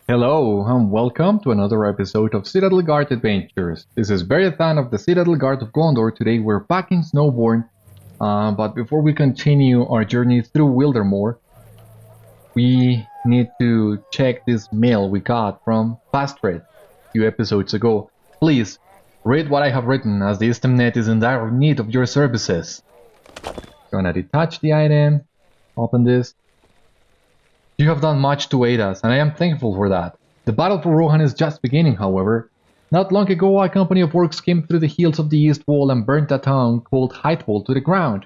Hello, and welcome to another episode of Citadel Guard Adventures. This is Beriathan of the Citadel Guard of Gondor. Today we're back in Snowbourn, but before we continue our journey through Wildermore, we need to check this mail we got from Fastred a few episodes ago. Please, read what I have written, as the Istemnet is in dire need of your services. Gonna detach the item, open this. You have done much to aid us, and I am thankful for that. The battle for Rohan is just beginning, however. Not long ago, a company of orcs came through the hills of the east wall and burnt a town called Hytbold to the ground.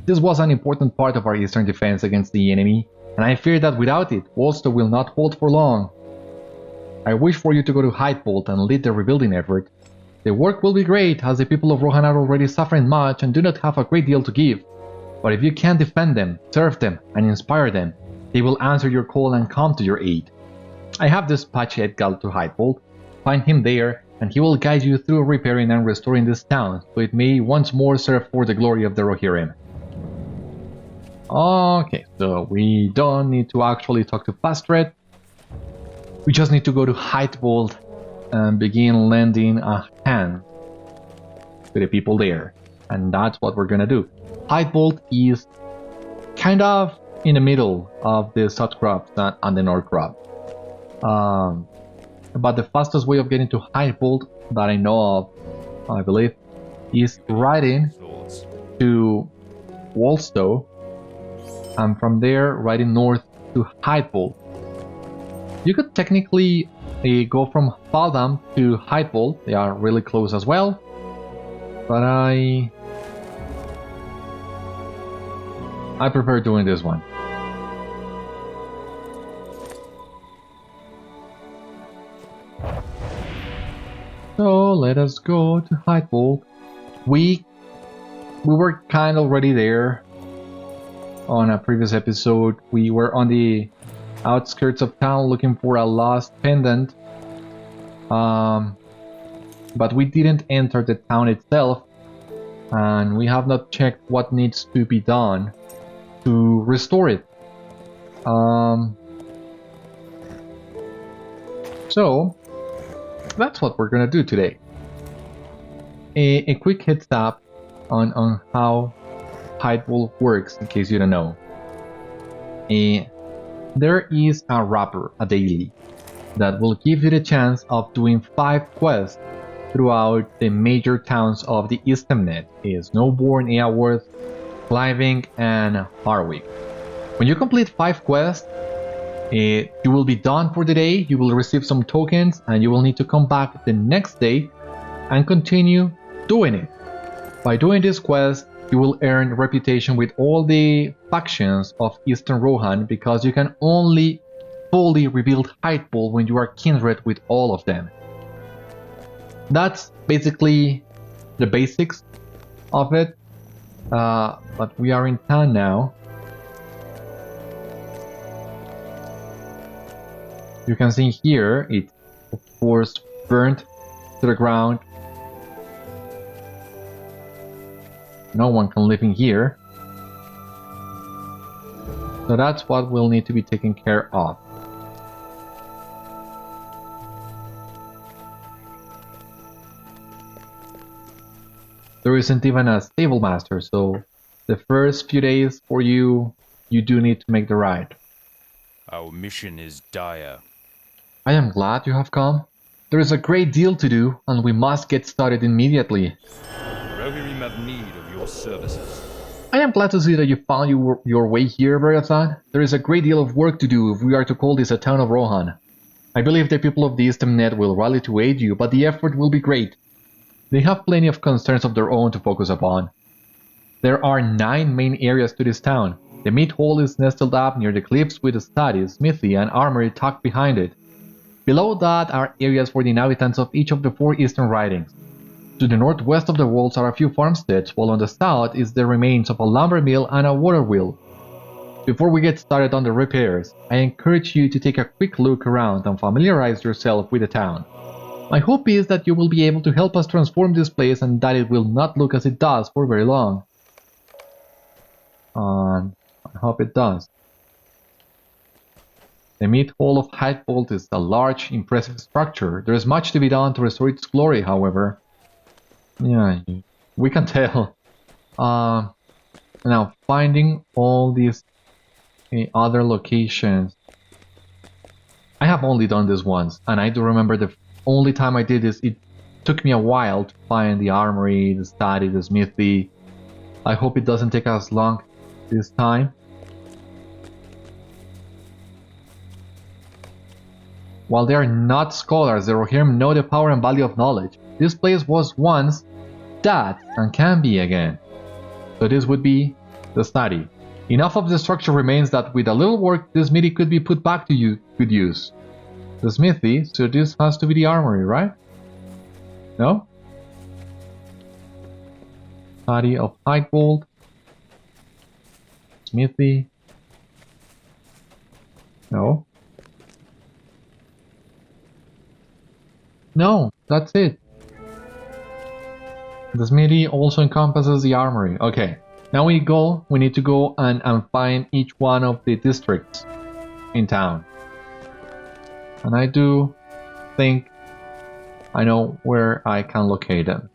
This was an important part of our eastern defense against the enemy, and I fear that without it, Ulster will not hold for long. I wish for you to go to Hytbold and lead the rebuilding effort. The work will be great, as the people of Rohan are already suffering much and do not have a great deal to give. But if you can defend them, serve them, and inspire them, they will answer your call and come to your aid. I have dispatched Hytbold to Hytbold. Find him there, and he will guide you through repairing and restoring this town, so it may once more serve for the glory of the Rohirrim. Okay, so we don't need to actually talk to Fastred. We just need to go to Hytbold and begin lending a hand to the people there. And that's what we're gonna do. Hytbold is kind of in the middle of the Sutcrofts and the Northrop. But the fastest way of getting to Hytbold that I know of, I believe, is riding to Walstow, and from there riding north to Hytbold. You could technically go from Faldam to Hytbold. They are really close as well, but I prefer doing this one. So let us go to Hytbold. We were kind of already there on a previous episode. We were on the outskirts of town looking for a lost pendant, but we didn't enter the town itself, and we have not checked what needs to be done to restore it. So that's what we're gonna do today. A quick heads up on how Hytbold works, in case you don't know. There is a wrapper, a daily, that will give you the chance of doing 5 quests throughout the major towns of the Istemnet: Snowbourn, Eaworth, Cliving, and Harwick. When you complete 5 quests, you will be done for the day. You will receive some tokens, and you will need to come back the next day and continue doing it. By doing this quest, you will earn reputation with all the factions of Eastern Rohan, because you can only fully rebuild Hytbold when you are kindred with all of them. That's basically the basics of it, but we are in town now. You can see here, it's of course burnt to the ground. No one can live in here. So that's what will need to be taken care of. There isn't even a stable master, so the first few days for you do need to make the ride. Our mission is dire. I am glad you have come. There is a great deal to do, and we must get started immediately. Rohirrim have need of your services. I am glad to see that you found your way here, Beriathan. There is a great deal of work to do if we are to call this a town of Rohan. I believe the people of the Istemnet will rally to aid you, but the effort will be great. They have plenty of concerns of their own to focus upon. There are 9 main areas to this town. The meat hall is nestled up near the cliffs with a study, smithy, and armory tucked behind it. Below that are areas for the inhabitants of each of the 4 eastern ridings. To the northwest of the walls are a few farmsteads, while on the south is the remains of a lumber mill and a water wheel. Before we get started on the repairs, I encourage you to take a quick look around and familiarize yourself with the town. My hope is that you will be able to help us transform this place and that it will not look as it does for very long. I hope it does. The Meat Hall of Hytbold is a large, impressive structure. There is much to be done to restore its glory, however. Yeah, we can tell. Now, finding all these other locations. I have only done this once, and I do remember the only time I did this, it took me a while to find the armory, the study, the smithy. I hope it doesn't take as long this time. While they are not scholars, the Rohirrim know the power and value of knowledge. This place was once that and can be again. So this would be the study. Enough of the structure remains that with a little work, this smithy could be put back to good use. The smithy, so this has to be the armory, right? No? Study of Hytbold. Smithy. No. No, that's it. The smithy also encompasses the armory. Okay, now we need to go and find each one of the districts in town. And I do think I know where I can locate them.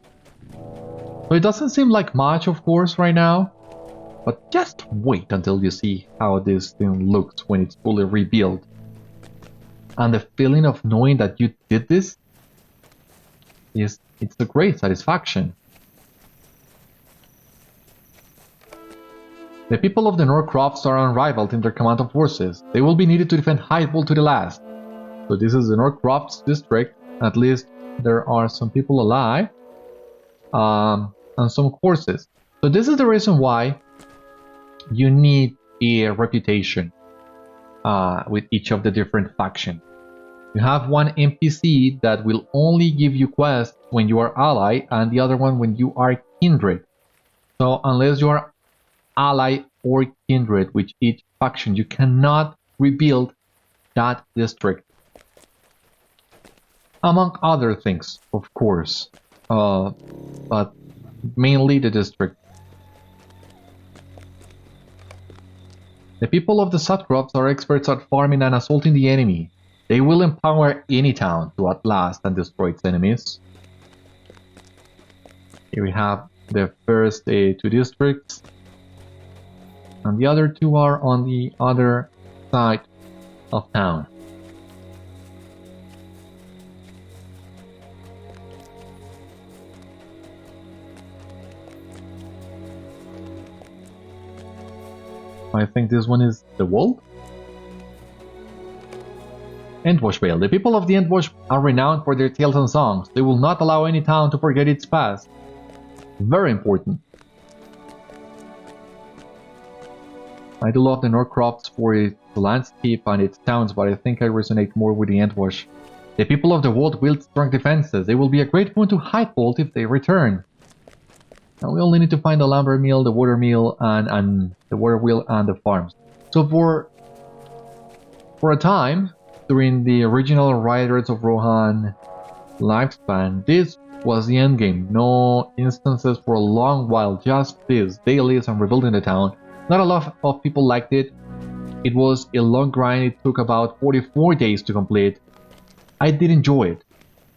So it doesn't seem like much, of course, right now. But just wait until you see how this thing looks when it's fully rebuilt. And the feeling of knowing that you did this, it's a great satisfaction. The people of the Sutcrofts are unrivaled in their command of forces. They will be needed to defend Hytbold to the last. So this is the Sutcrofts district. At least there are some people alive. And some horses. So this is the reason why you need a reputation with each of the different factions. You have one NPC that will only give you quests when you are ally, and the other one when you are kindred. So unless you are ally or kindred with each faction, you cannot rebuild that district. Among other things, of course, but mainly the district. The people of the Sutcrofts are experts at farming and assaulting the enemy. They will empower any town to outlast and destroy its enemies. Here we have the first 2 districts. And the other 2 are on the other side of town. I think this one is the Wold. Endwash Vale. The people of the Endwash are renowned for their tales and songs. They will not allow any town to forget its past. Very important. I do love the Sutcrofts for its landscape and its towns, but I think I resonate more with the Endwash. The people of the Wold build strong defenses. They will be a great boon to Hytbold if they return. Now we only need to find the lumber mill, the water mill, and the water wheel and the farms. So for a time, during the original Riders of Rohan lifespan, this was the endgame. No instances for a long while, just this, dailies and rebuilding the town. Not a lot of people liked it. It was a long grind, it took about 44 days to complete. I did enjoy it.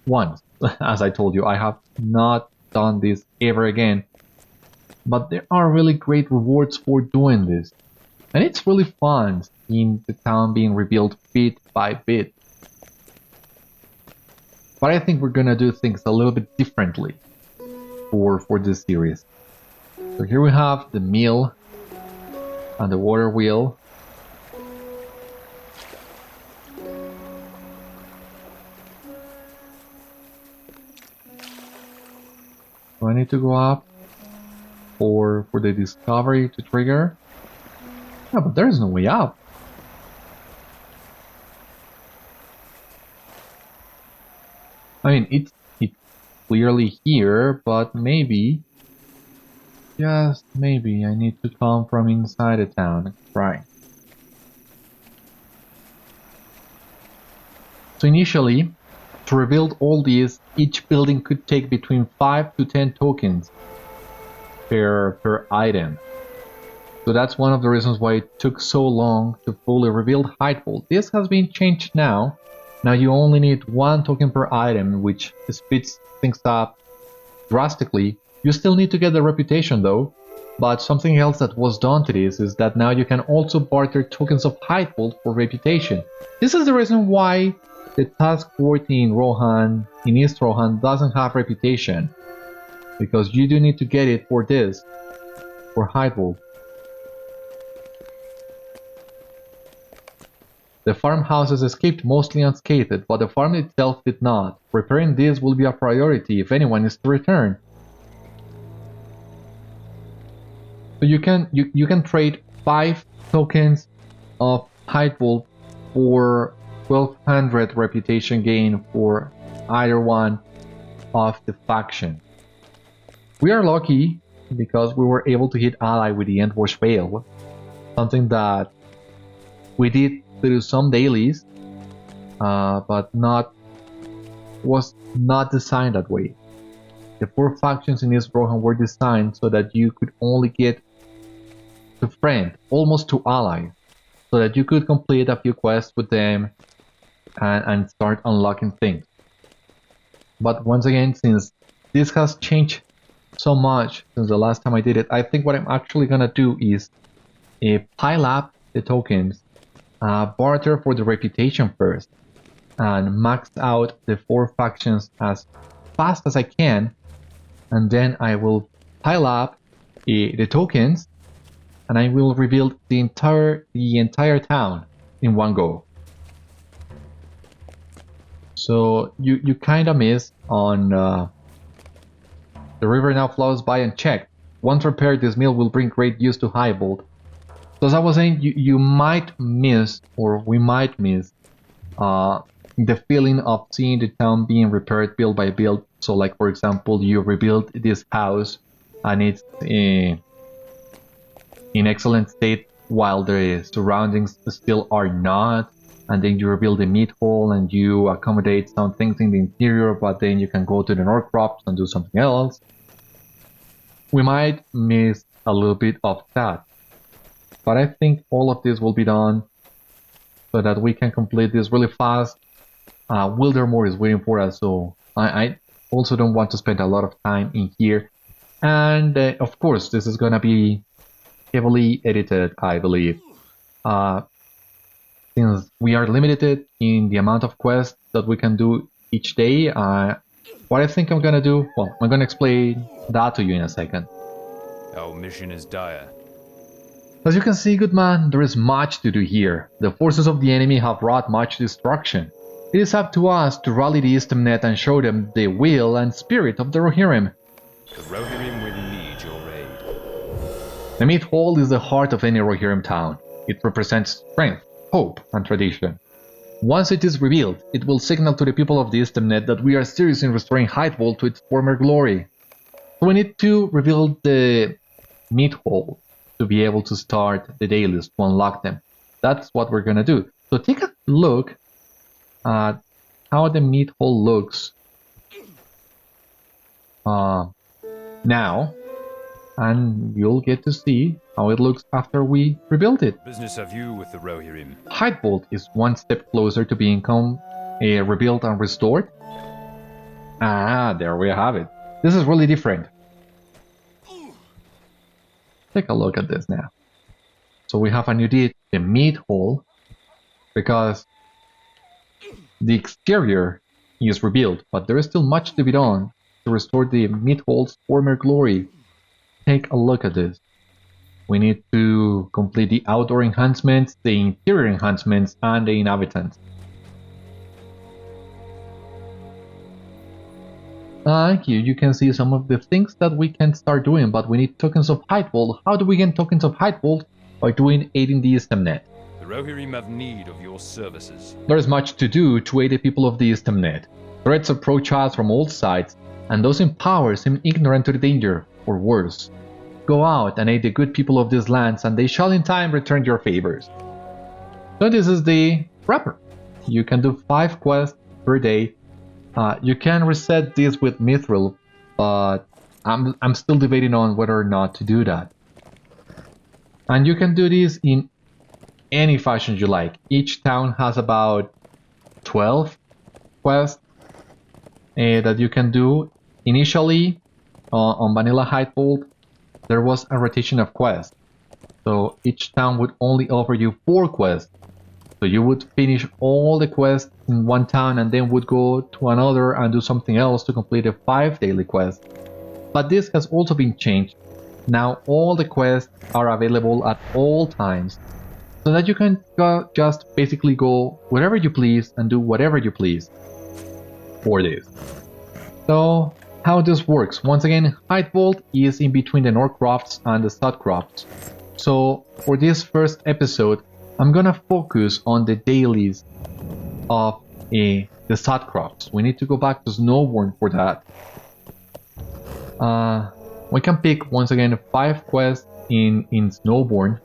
Once, as I told you, I have not done this ever again. But there are really great rewards for doing this. And it's really fun seeing the town being rebuilt bit by bit. But I think we're gonna do things a little bit differently for this series. So here we have the mill and the water wheel. Do I need to go up for the discovery to trigger? Yeah, but there's no way up. I mean, it's clearly here, but maybe, just maybe, I need to come from inside the town. Right. So initially, to rebuild all these, each building could take between 5 to 10 tokens per item. So that's one of the reasons why it took so long to fully reveal Hytbold. This has been changed now. Now you only need 1 token per item, which speeds things up drastically. You still need to get the reputation though. But something else that was done to this is that now you can also barter tokens of Hytbold for reputation. This is the reason why the task 14 Rohan in East Rohan doesn't have reputation. Because you do need to get it for this, for Hytbold. The farmhouses escaped mostly unscathed, but the farm itself did not. Repairing this will be a priority if anyone is to return. So you can trade 5 tokens of Hytbold for 1200 reputation gain for either one of the faction. We are lucky because we were able to hit ally with the Endwash Veil, something that we did through some dailies, but was not designed that way. The 4 factions in East Rohan were designed so that you could only get to friend, almost to ally, so that you could complete a few quests with them and start unlocking things. But once again, since this has changed so much since the last time I did it, I think what I'm actually gonna do is pile up the tokens, barter for the reputation first, and max out the 4 factions as fast as I can, and then I will pile up the tokens, and I will rebuild the entire town in one go. So you kind of miss on the river now flows by unchecked. Once repaired, this mill will bring great use to Hytbold. So as I was saying, you might miss, or we might miss, the feeling of seeing the town being repaired build by build. So like for example, you rebuild this house and it's in excellent state while the surroundings still are not, and then you rebuild the meat hall and you accommodate some things in the interior, but then you can go to the north crops and do something else. We might miss a little bit of that, but I think all of this will be done so that we can complete this really fast. Wildermore is waiting for us, so I also don't want to spend a lot of time in here. And of course, this is gonna be heavily edited, I believe. Since we are limited in the amount of quests that we can do each day, what I think I'm gonna do, well, I'm gonna explain that to you in a second. Our mission is dire. As you can see, good man, there is much to do here. The forces of the enemy have wrought much destruction. It is up to us to rally the Istamnet and show them the will and spirit of the Rohirrim. The Rohirrim will need your aid. The Meat Hall is the heart of any Rohirrim town. It represents strength, hope, and tradition. Once it is revealed, it will signal to the people of the Istamnet that we are serious in restoring Hytbold to its former glory. So we need to reveal the Meat Hall to be able to start the dailies to unlock them. That's what we're gonna do. So take a look at how the Meat Hall looks now, and you'll get to see how it looks after we rebuild it. Business have you with the Rohirrim? Hytbold is one step closer to being rebuilt and restored. There we have it. This is really different. Take a look at this now. So we have a new deed, the Meat Hall, because the exterior is rebuilt, but there is still much to be done to restore the Meat Hall's former glory. Take a look at this. We need to complete the outdoor enhancements, the interior enhancements, and the inhabitants. Here you can see some of the things that we can start doing, but we need tokens of Hytbold. How do we get tokens of Hytbold? By aiding the Istamnet. The Rohirrim have need of your services. There is much to do to aid the people of the Istamnet. Threats approach us from all sides, and those in power seem ignorant to the danger, or worse. Go out and aid the good people of these lands, and they shall in time return your favors. So this is the wrapper. You can do 5 quests per day. You can reset this with Mithril, but I'm still debating on whether or not to do that. And you can do this in any fashion you like. Each town has about 12 quests that you can do. Initially, on Vanilla Hytbold, there was a rotation of quests. So each town would only offer you 4 quests. So you would finish all the quests in one town and then would go to another and do something else to complete the 5 daily quests. But this has also been changed. Now all the quests are available at all times, so that you can just basically go wherever you please and do whatever you please for this. So how this works, once again, Hytbold is in between the Norcrofts and the Sutcrofts. So for this first episode, I'm gonna focus on the dailies of the Sutcrofts. We need to go back to Snowbourn for that. We can pick once again 5 quests in Snowbourn,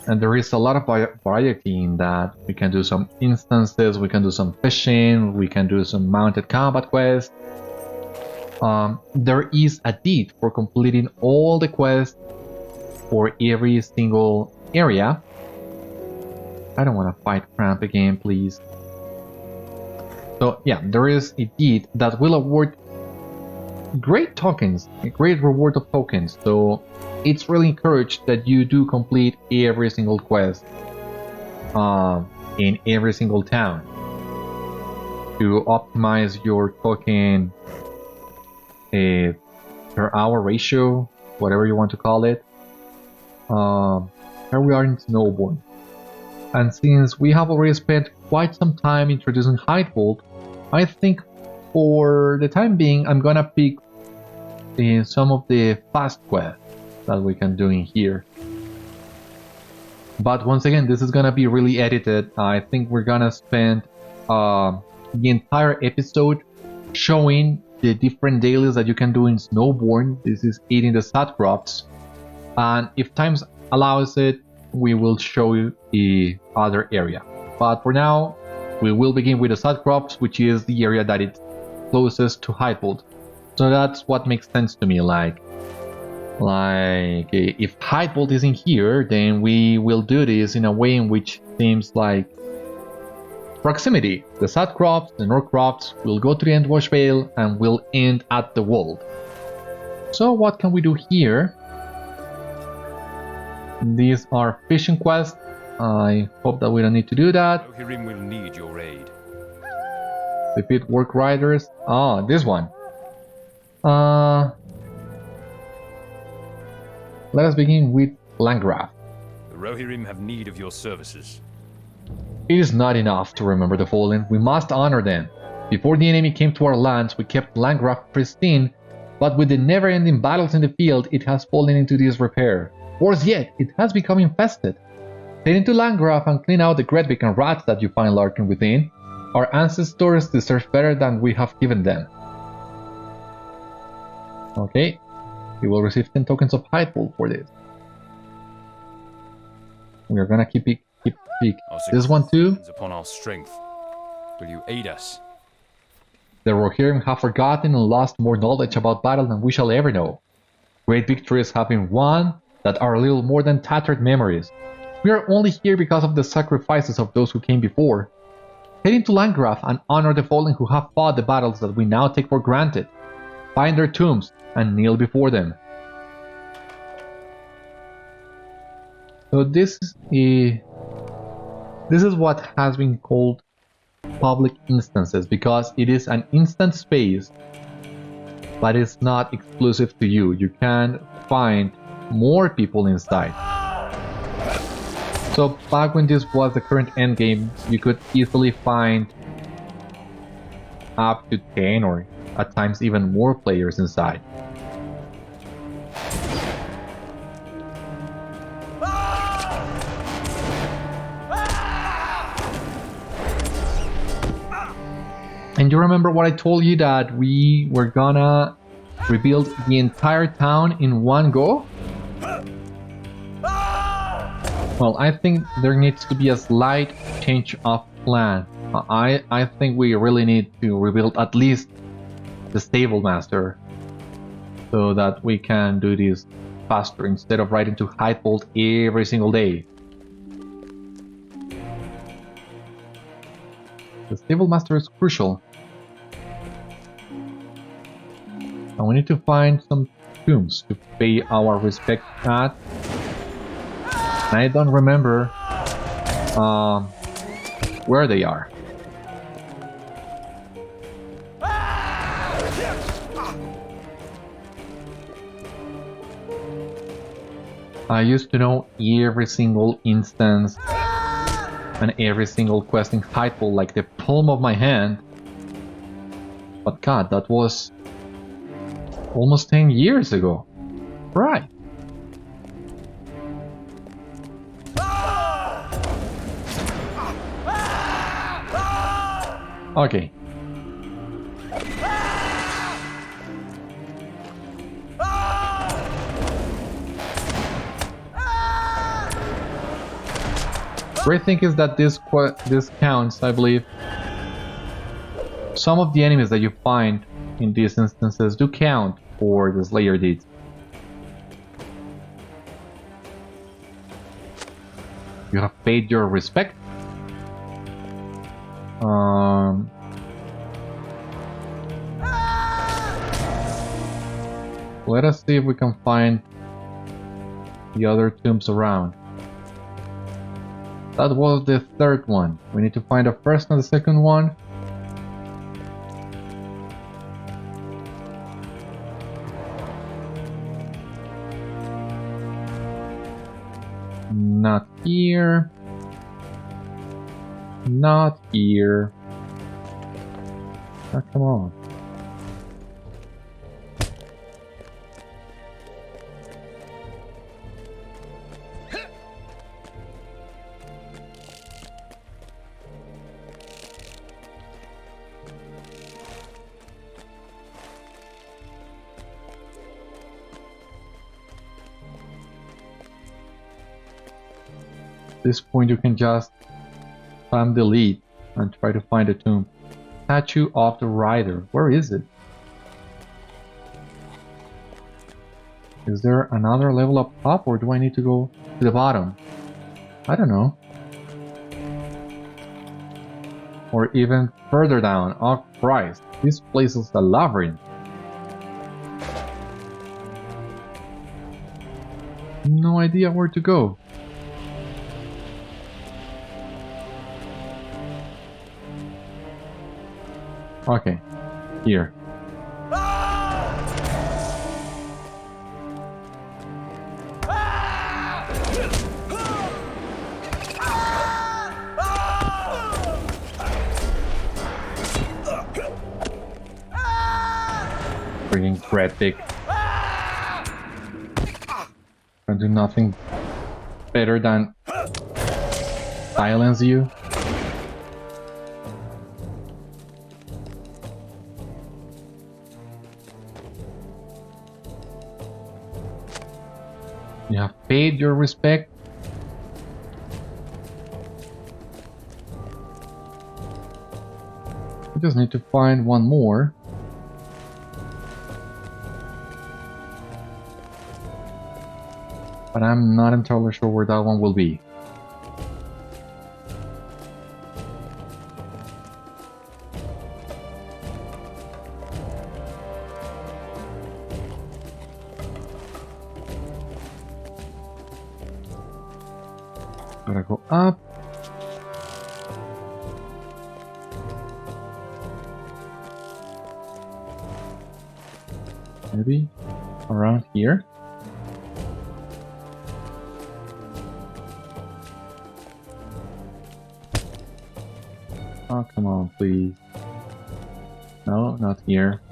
and there is a lot of variety in that. We can do some instances, we can do some fishing, we can do some mounted combat quests. There is a deed for completing all the quests for every single area. I don't want to fight Cramp again, please. So yeah, there is a deed that will award great tokens, a great reward of tokens. So it's really encouraged that you do complete every single quest in every single town to optimize your token per hour ratio, whatever you want to call it. Here we are in Snowbourn. And since we have already spent quite some time introducing Hytbold, I think for the time being I'm gonna pick some of the fast quests that we can do in here. But once again, this is gonna be really edited. I think we're gonna spend the entire episode showing the different dailies that you can do in Snowbourn. This is eating the Sutcrofts, and if time allows it, we will show you the other area. But for now, we will begin with the Sutcrofts, which is the area that is closest to Hytbold. So that's what makes sense to me. Like if Hytbold is in here, then we will do this in a way in which seems like proximity. The Sutcrofts, the Norcrofts will go to the Endwash Vale and will end at the Wold. So what can we do here? These are fishing quests. I hope that we don't need to do that. Rohan will need your aid. Defeat work riders. Oh, this one. Let us begin with Landgraf. The Rohirrim have need of your services. It is not enough to remember the fallen. We must honor them. Before the enemy came to our lands, we kept Landgraf pristine, but with the never-ending battles in the field, it has fallen into disrepair. Worse yet, it has become infested. Head into Landgraf and clean out the Gretvik and rats that you find lurking within. Our ancestors deserve better than we have given them. Okay, you will receive 10 tokens of Hytbold for this. We are gonna keep this one too. Upon our strength. Will you aid us? The Rohirrim have forgotten and lost more knowledge about battle than we shall ever know. Great victories have been won that are little more than tattered memories. We are only here because of the sacrifices of those who came before. Head into Landgraf and honor the fallen who have fought the battles that we now take for granted. Find their tombs and kneel before them. So this is what has been called public instances, because it is an instant space, but it's not exclusive to you. You can find more people inside. So back when this was the current endgame, you could easily find up to 10 or at times even more players inside. And you remember what I told you, that we were gonna rebuild the entire town in one go? Well, I think there needs to be a slight change of plan. I think we really need to rebuild at least the stable master, so that we can do this faster instead of riding to Hytbold every single day. The stable master is crucial. And we need to find some tombs to pay our respect at. And I don't remember where they are. I used to know every single instance and every single quest in Hytbold like the palm of my hand. But god, that was almost 10 years ago. Right. Okay. Great thing is that this counts, I believe. Some of the enemies that you find in these instances do count for the Slayer deeds. You have paid your respect. Let us see if we can find the other tombs around. That was the third one. We need to find the first and the second one. Not here. Not here. Oh, come on. At this point you can just spam delete and try to find a tomb. Statue of the Rider. Where is it? Is there another level up top or do I need to go to the bottom? I don't know. Or even further down. Oh Christ, this place is a labyrinth. No idea where to go. Okay, here. Freaking Kratic. Can do nothing better than silence you. You have paid your respect. We just need to find one more. But I'm not entirely sure where that one will be. Gotta go up. Maybe around here. Oh, come on, please. No, not here.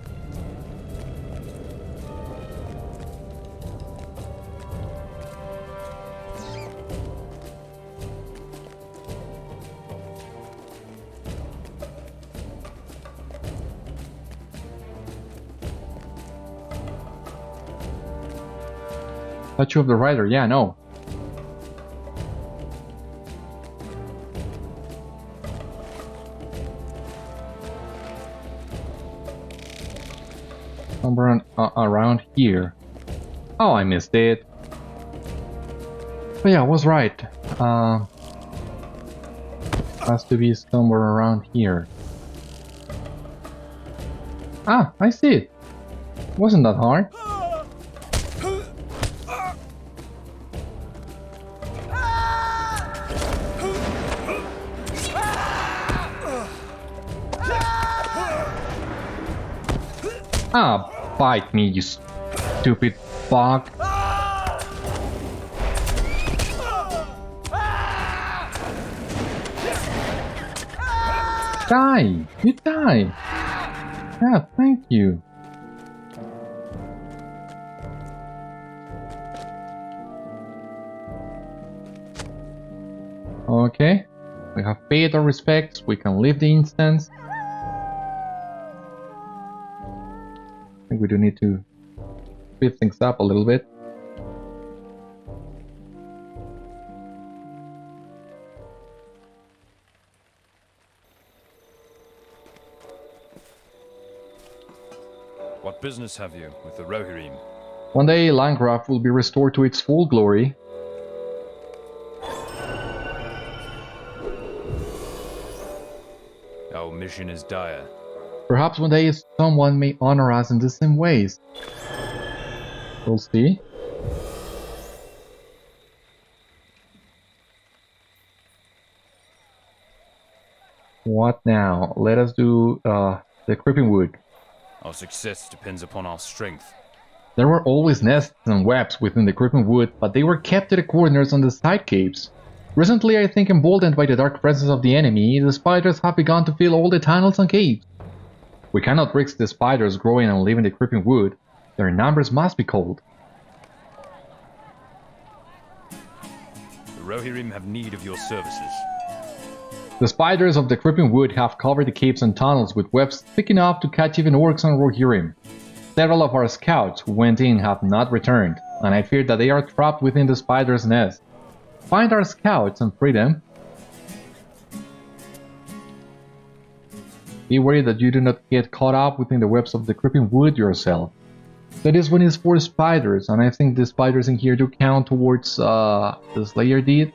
Statue of the Rider, yeah, no. Somewhere around here. Oh, I missed it. But yeah, I was right. Has to be somewhere around here. Ah, I see it. Wasn't that hard? Ah, bite me, you stupid fuck. Die! You die! Yeah, thank you. Okay, we have paid our respects, we can leave the instance. I think we do need to speed things up a little bit. What business have you with the Rohirrim? One day Landgraf will be restored to its full glory. Our mission is dire. Perhaps one day someone may honor us in the same ways. We'll see. What now? Let us do the creeping wood. Our success depends upon our strength. There were always nests and webs within the creeping wood, but they were kept to the corners on the side caves. Recently, I think emboldened by the dark presence of the enemy, the spiders have begun to fill all the tunnels and caves. We cannot risk the spiders growing and leaving the creeping wood. Their numbers must be culled. The Rohirrim have need of your services. The spiders of the creeping wood have covered the caves and tunnels with webs thick enough to catch even orcs and Rohirrim. Several of our scouts who went in have not returned, and I fear that they are trapped within the spider's nest. Find our scouts and free them. Be worried that you do not get caught up within the webs of the creeping wood yourself. That is when it's for spiders, and I think the spiders in here do count towards the Slayer deed.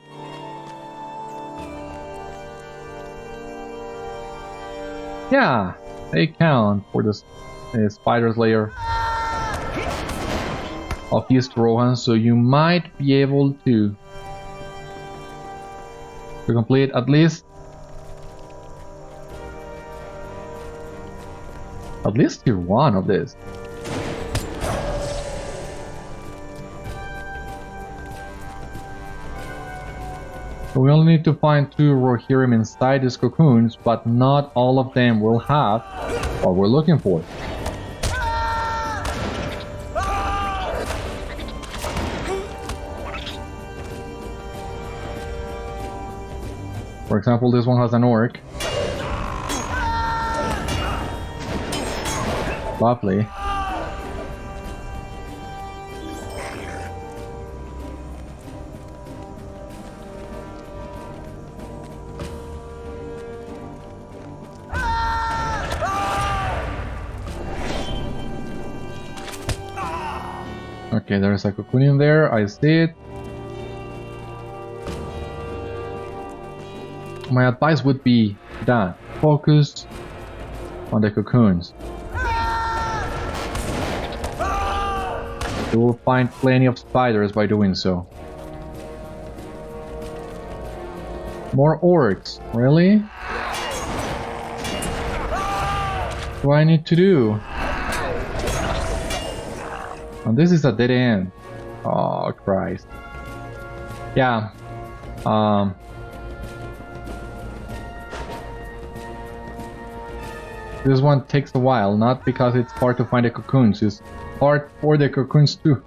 Yeah, they count for the Spider Slayer of East Rohan, so you might be able to complete at least tier 1 of this. So we only need to find 2 Rohirrim inside these cocoons, but not all of them will have what we're looking for. For example, this one has an orc. Lovely. Okay, there's a cocoon in there, I see it. My advice would be that focus on the cocoons. You will find plenty of spiders by doing so. More orcs, really? What do I need to do? And this is a dead end. Oh Christ. Yeah. This one takes a while, not because it's hard to find the cocoons, it's hard for the cocoons to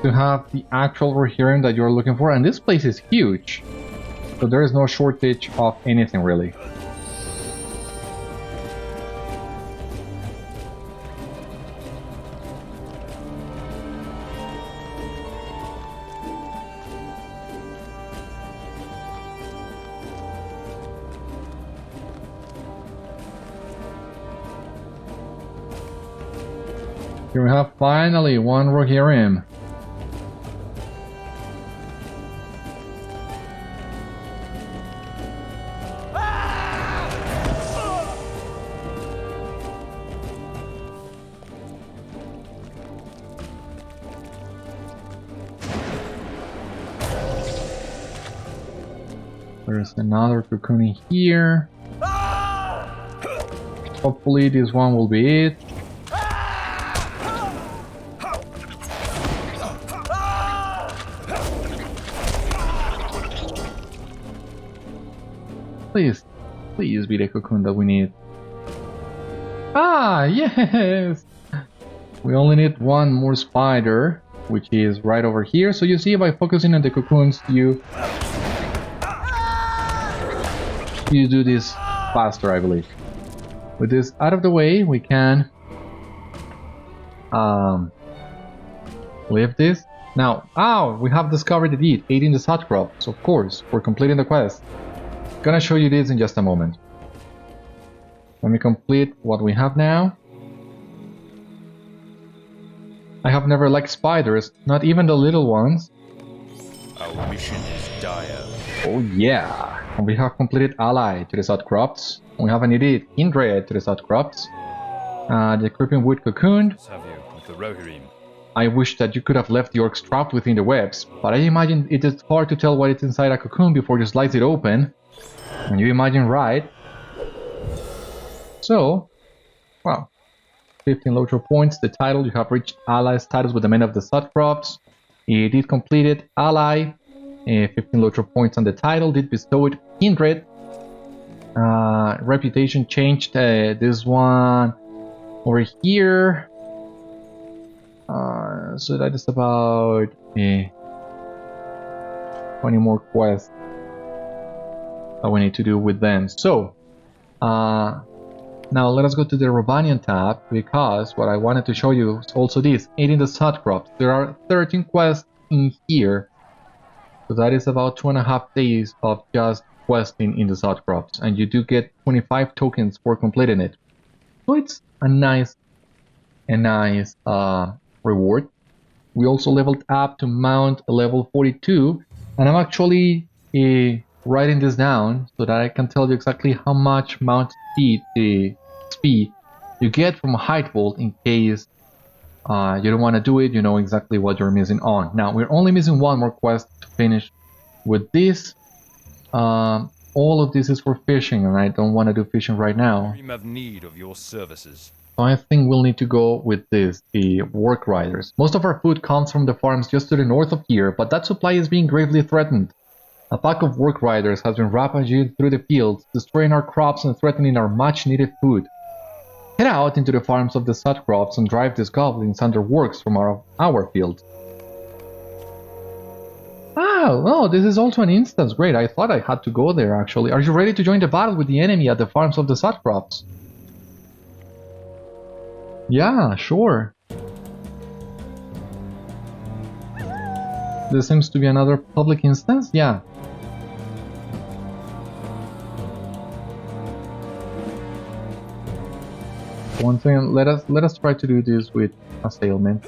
have the actual Rohirrim that you're looking for, and this place is huge, so there is no shortage of anything really. Here we have finally one Rohirrim. There's another cocoon in here. Hopefully this one will be it. Please, please be the cocoon that we need. Ah, yes! We only need one more spider, which is right over here. So you see, by focusing on the cocoons, you do this faster, I believe. With this out of the way, we can leave this. Now, we have discovered the deed, aiding the Sutcrofts, of course, for completing the quest. Gonna show you this in just a moment. Let me complete what we have now. I have never liked spiders, not even the little ones. Our mission is dire. Oh yeah! And we have completed ally to the Sutcrofts. We have an elite kindred to the Sutcrofts. The creeping wood cocoon. Have you with the Rohirrim? I wish that you could have left the orcs trapped within the webs, but I imagine it is hard to tell what is inside a cocoon before you slice it open. And you imagine right. So, well, 15 LOTRO points. The title, you have reached ally status with the men of the Sutcrofts. You did completed ally. 15 LOTRO points on the title. Did bestowed kindred. Reputation changed. This one over here. So that is about 20 more quests that we need to do with them. So now let us go to the Ravanian tab, because what I wanted to show you is also this, aiding the Sutcrofts. There are 13 quests in here, so that is about 2.5 days of just questing in the Sutcrofts, and you do get 25 tokens for completing it. So it's a nice reward. We also leveled up to mount level 42, and I'm actually writing this down so that I can tell you exactly how much mount speed you get from Hytbold in case you don't want to do it. You know exactly what you're missing on. Now we're only missing one more quest to finish with this. All of this is for fishing, and I don't want to do fishing right now. We have need of your services. So I think we'll need to go with this, the work riders. Most of our food comes from the farms just to the north of here, but that supply is being gravely threatened. A pack of work riders has been rampaging through the fields, destroying our crops and threatening our much-needed food. Head out into the farms of the Sutcrofts and drive these goblins under works from our fields. Oh, this is also an instance. Great, I thought I had to go there actually. Are you ready to join the battle with the enemy at the farms of the Sutcrofts? Yeah, sure. This seems to be another public instance? Yeah. One thing, let us try to do this with assailment.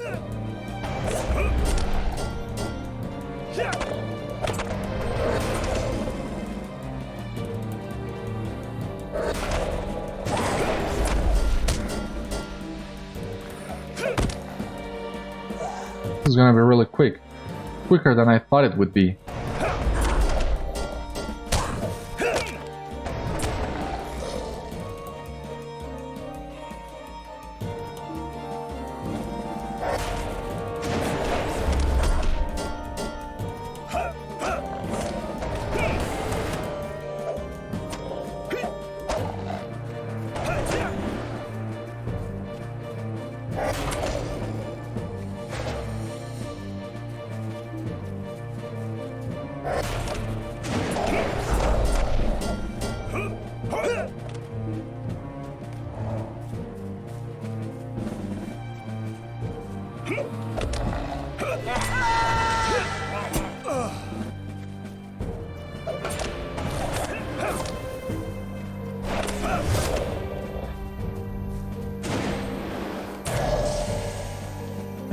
This is gonna be really quick. Quicker than I thought it would be.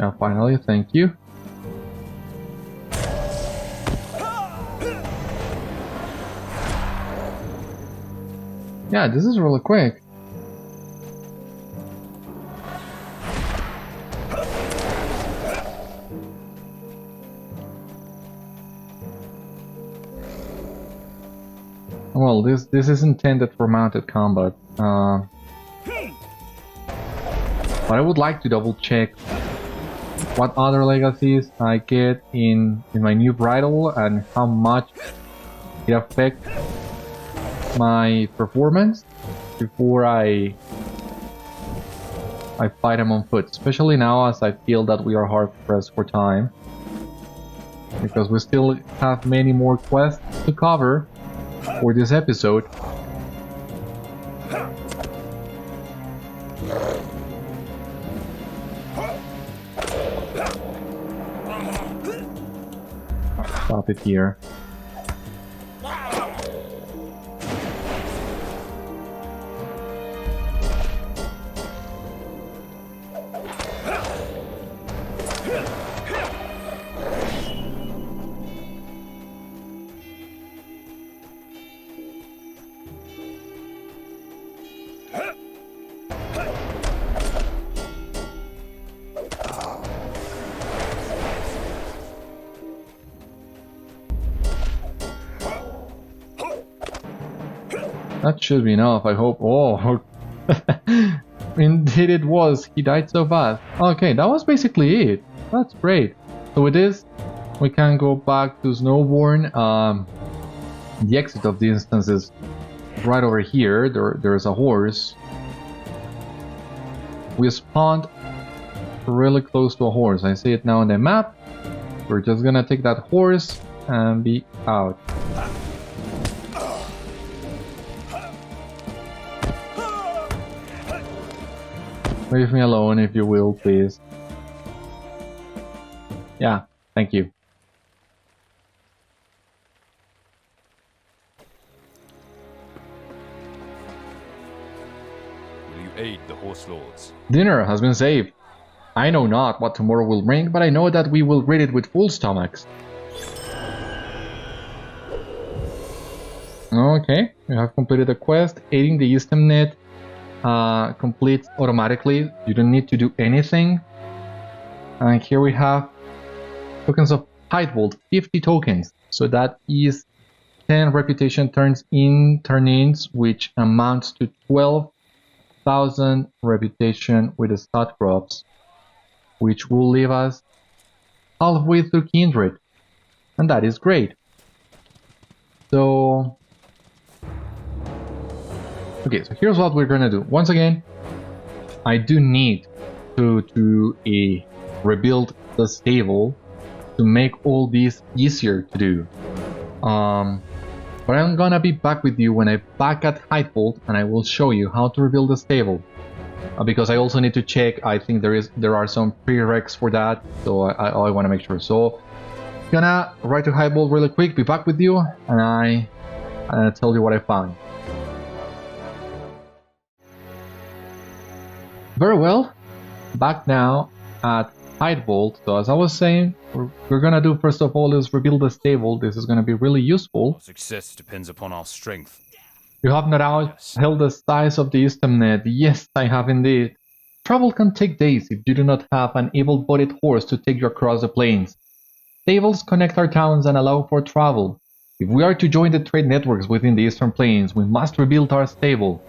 Yeah, finally, thank you. Yeah, this is really quick. Well, this is intended for mounted combat. But I would like to double check what other legacies I get in my new bridle and how much it affects my performance before I fight them on foot, especially now as I feel that we are hard pressed for time, because we still have many more quests to cover for this episode. Stop it here. That should be enough, I hope. Oh, indeed it was. He died so fast. Okay, that was basically it. That's great. So with this, we can go back to Snowbourn. The exit of the instance is right over here. There's a horse. We spawned really close to a horse. I see it now on the map. We're just gonna take that horse and be out. Leave me alone if you will, please. Yeah, thank you. Will you aid the horse lords? Dinner has been saved. I know not what tomorrow will bring, but I know that we will read it with full stomachs. Okay, we have completed the quest. Aiding the Eastemnet completes automatically. You don't need to do anything. And here we have tokens of Hytbold, 50 tokens. So that is 10 reputation turn-ins, which amounts to 12,000 reputation with the Sutcrofts, which will leave us halfway through Kindred. And that is great. So okay, so here's what we're gonna do. Once again, I do need to rebuild the stable to make all this easier to do. But I'm gonna be back with you when I'm back at Hytbold, and I will show you how to rebuild the stable. Because I also need to check. I think there are some prereqs for that, so I want to make sure. So gonna write to Hytbold really quick. Be back with you, and I tell you what I found. Very well, back now at Hytbold. So as I was saying, we're gonna do first of all is rebuild the stable. This is gonna be really useful. Our success depends upon our strength. You have no doubt held the size of the Eastemnet. Yes, I have indeed. Travel can take days if you do not have an able-bodied horse to take you across the plains. Stables connect our towns and allow for travel. If we are to join the trade networks within the Eastern Plains, we must rebuild our stable.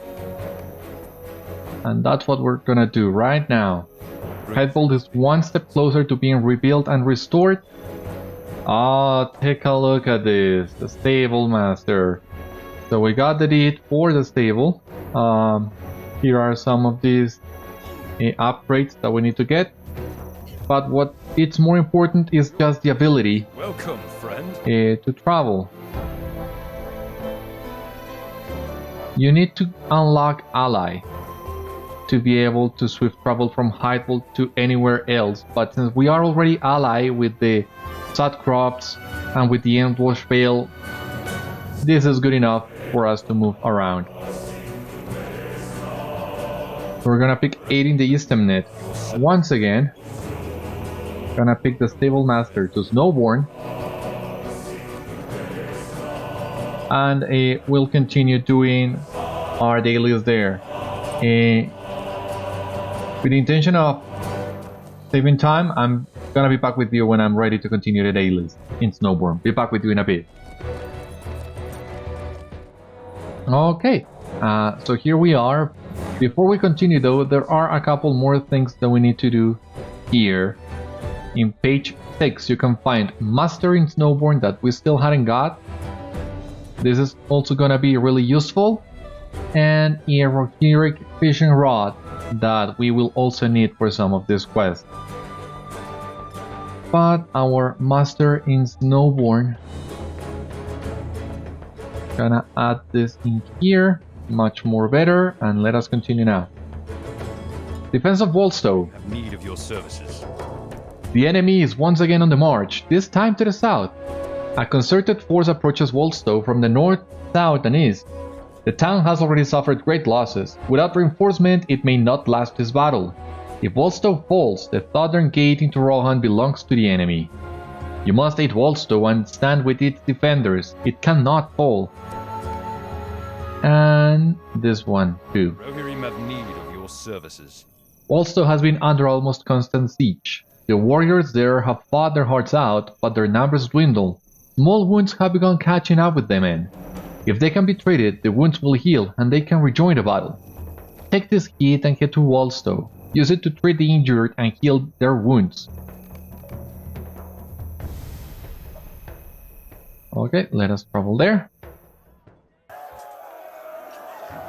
And that's what we're gonna do right now. Hytbold is one step closer to being rebuilt and restored. Ah, take a look at this, the stable master. So we got the deed for the stable. Here are some of these upgrades that we need to get. But what it's more important is just the ability Welcome, friend. to travel. You need to unlock Ally to be able to swift travel from Hytbold to anywhere else, but since we are already ally with the Sutcrofts and with the Endwash Vale, this is good enough for us to move around. So we're gonna pick aiding the Eastemnet once again. Gonna pick the stable master to Snowbourn. And we'll continue doing our dailies there. With the intention of saving time, I'm gonna be back with you when I'm ready to continue the dailies in Snowbourn. Be back with you in a bit. Okay, so here we are. Before we continue though, there are a couple more things that we need to do here. In page 6 you can find Master in Snowbourn that we still hadn't got. This is also gonna be really useful. And a Rohirric fishing rod that we will also need for some of this quest. But our Master in Snowbourn, gonna add this in here, much more better, and let us continue now. Defense of Wolstow. Have need of your services. The enemy is once again on the march, this time to the south. A concerted force approaches Wolstow from the north, south, and east. The town has already suffered great losses. Without reinforcement, it may not last this battle. If Wolstow falls, the southern gate into Rohan belongs to the enemy. You must aid Wolstow and stand with its defenders. It cannot fall. And this one too. Rohirrim have need of your services. Wolstow has been under almost constant siege. The warriors there have fought their hearts out, but their numbers dwindle. Small wounds have begun catching up with them in. If they can be treated, the wounds will heal and they can rejoin the battle. Take this kit and head to Wolstow. Use it to treat the injured and heal their wounds. Okay, let us travel there.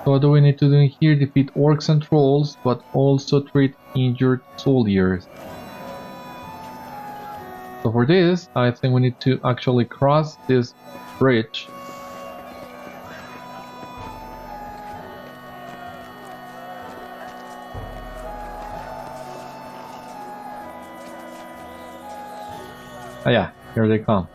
So what do we need to do here? Defeat orcs and trolls, but also treat injured soldiers. So for this, I think we need to actually cross this bridge. Oh yeah, here they come.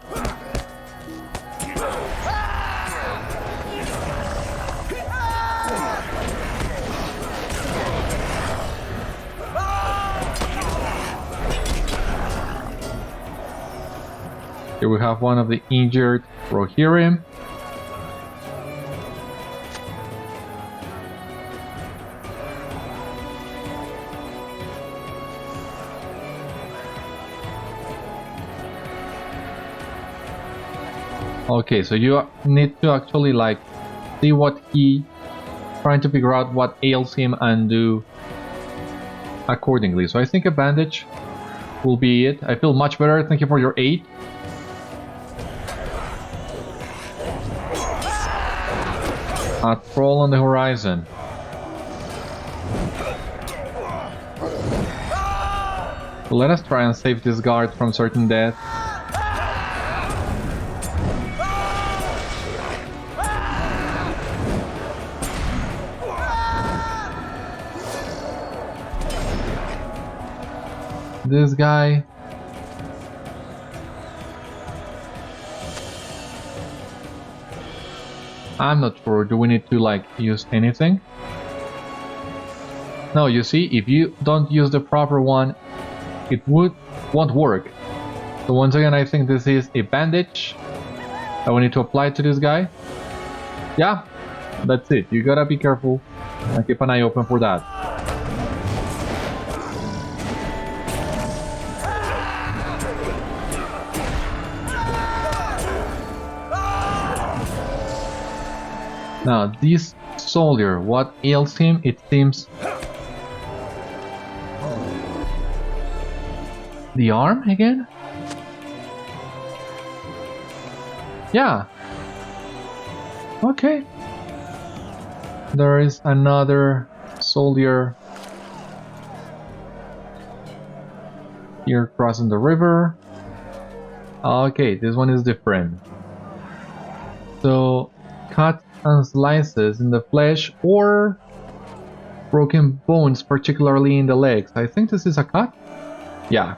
Here we have one of the injured Rohirrim. Okay, so you need to actually like see what he trying to figure out what ails him and do accordingly. So I think a bandage will be it. I feel much better. Thank you for your aid. A troll on the horizon. So let us try and save this guard from certain death. This guy. I'm not sure. Do we need to like use anything? No, you see, if you don't use the proper one, it won't work. So once again, I think this is a bandage that we need to apply to this guy. Yeah, that's it. You gotta be careful and keep an eye open for that. Now, this soldier, what ails him? It seems... The arm again? Yeah. Okay. There is another soldier here crossing the river. Okay, this one is different. So, cut and slices in the flesh or broken bones, particularly in the legs. I think this is a cut. Yeah.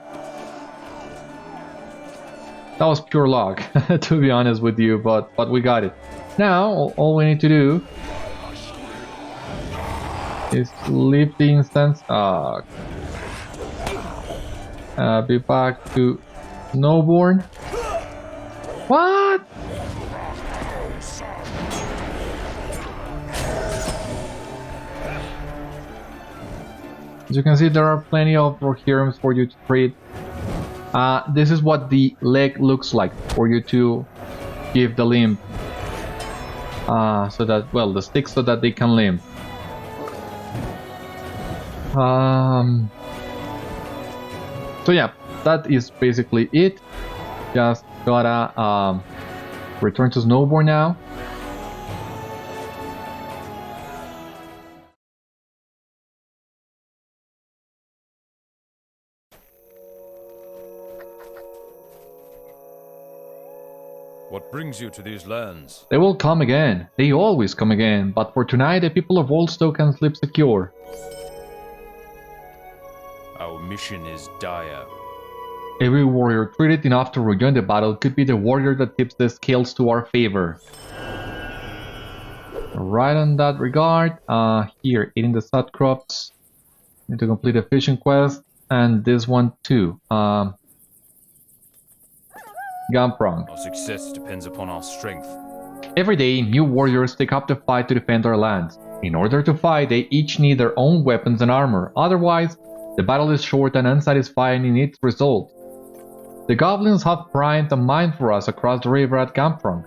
That was pure luck, to be honest with you, but we got it. Now, all we need to do is leave the instance. Be back to Snowbourn. What? As you can see, there are plenty of Rohirrims for you to trade. This is what the leg looks like for you to give the limb. So that, well, the sticks so that they can limb. So yeah, that is basically it. Just gotta return to Snowbourn now. What brings you to these lands? They will come again. They always come again. But for tonight, the people of Oldstow can sleep secure. Our mission is dire. Every warrior treated enough to rejoin the battle could be the warrior that tips the scales to our favor. Right on that regard, here, eating the Sutcrofts. Need to complete a fishing quest. And this one too. Gunprong. Our success depends upon our strength. Every day, new warriors take up the fight to defend our lands. In order to fight, they each need their own weapons and armor. Otherwise, the battle is short and unsatisfying in its result. The goblins have primed a mine for us across the river at Gunprong.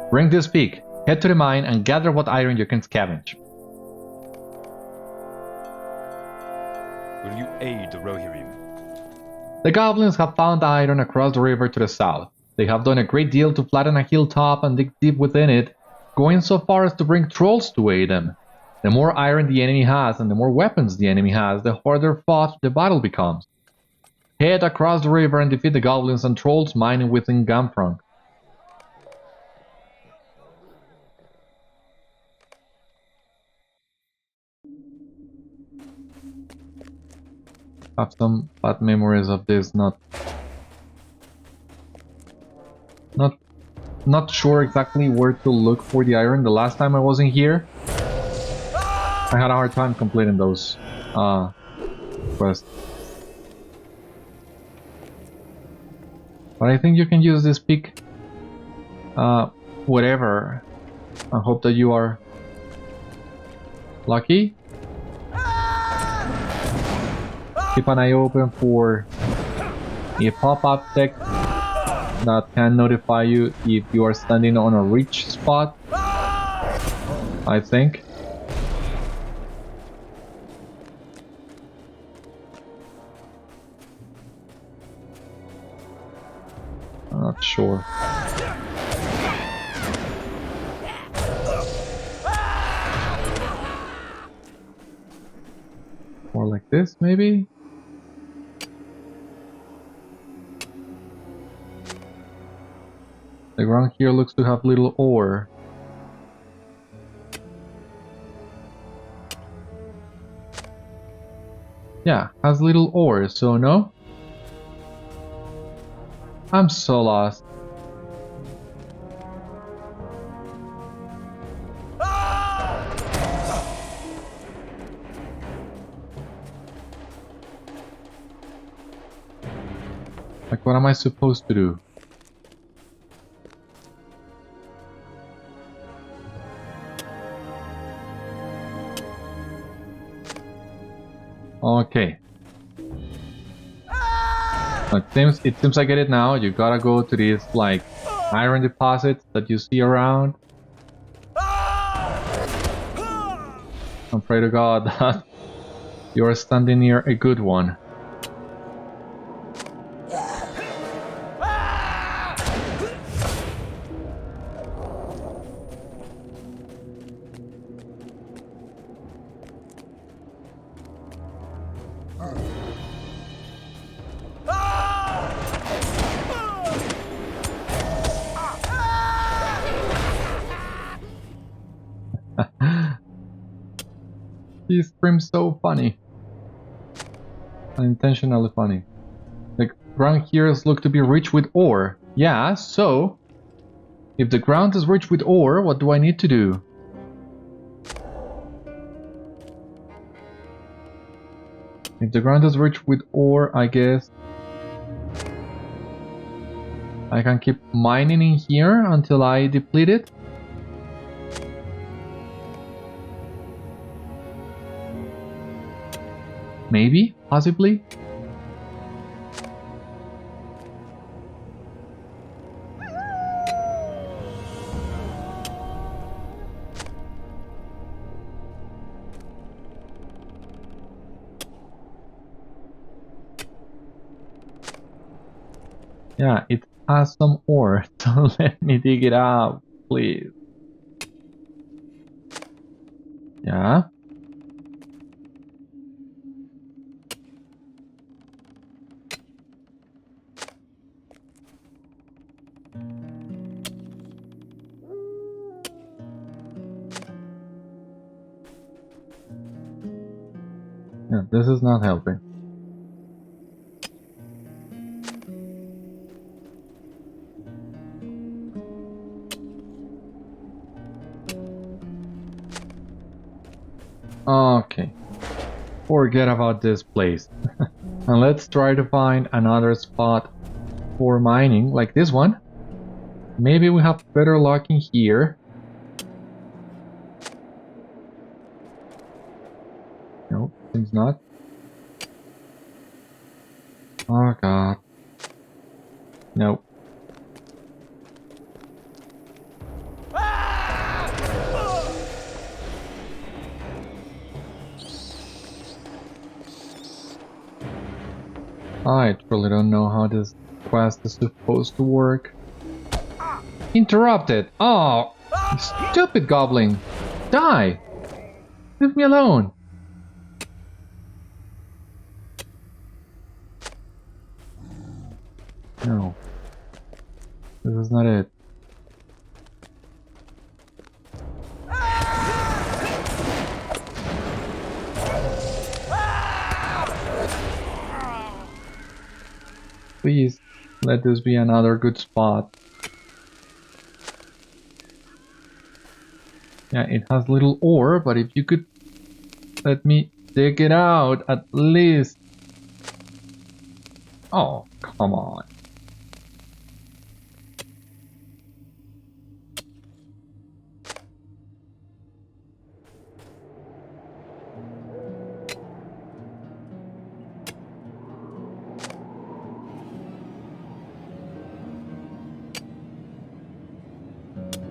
Bring this pig, head to the mine and gather what iron you can scavenge. Will you aid the Rohirrim? The goblins have found iron across the river to the south. They have done a great deal to flatten a hilltop and dig deep within it, going so far as to bring trolls to aid them. The more iron the enemy has and the more weapons the enemy has, the harder fought the battle becomes. Head across the river and defeat the goblins and trolls mining within Gunprong. Have some bad memories of this, not sure exactly where to look for the iron. The last time I wasn't here, I had a hard time completing those quests. But I think you can use this pick whatever. I hope that you are lucky. Keep an eye open for a pop-up text that can notify you if you are standing on a reach spot, I think. I'm not sure. More like this, maybe? The ground here looks to have little ore. Yeah, has little ore, so no? I'm so lost. Like, what am I supposed to do? Okay. It seems I get it now. You gotta go to these, like, iron deposits that you see around. And pray to God that you are standing near a good one. He screams so funny. Unintentionally funny. The ground here look to be rich with ore. Yeah, so if the ground is rich with ore, what do I need to do? If the ground is rich with ore, I guess I can keep mining in here until I deplete it. Maybe, possibly. Yeah, it has some ore, so let me dig it out, please. Yeah. Yeah, this is not helping. Okay. Forget about this place. And let's try to find another spot for mining, like this one. Maybe we have better luck in here. No, seems not. Oh god. Nope. I truly don't know how this quest is supposed to work. Interrupted! Oh! Stupid goblin! Die! Leave me alone! No. This is not it. Please, let this be another good spot. Yeah, it has little ore, but if you could let me dig it out at least. Oh, come on.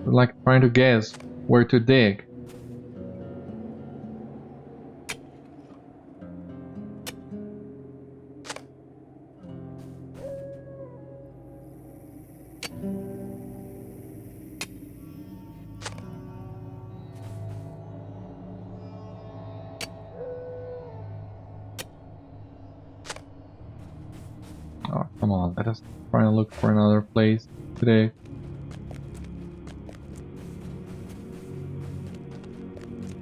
Like trying to guess where to dig. Oh, come on, let us try and look for another place today.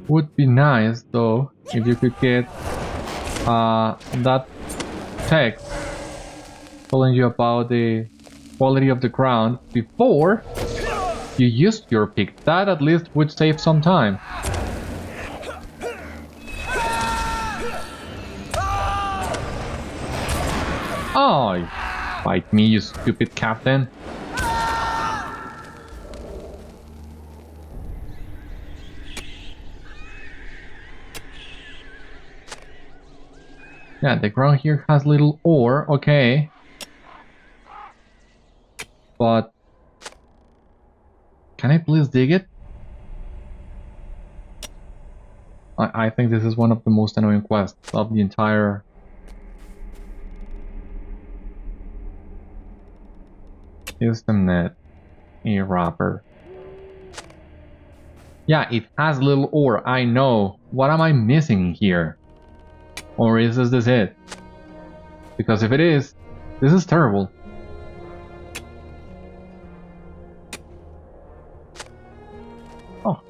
Would be nice though if you could get that text telling you about the quality of the ground before you used your pick. That at least would save some time. Oh, fight me, you stupid captain. Yeah, the ground here has little ore, okay. But can I please dig it? I think this is one of the most annoying quests of the entire system net. A wrapper. Yeah, it has little ore, I know. What am I missing here? Or is this it? Because if it is, this is terrible. Oh,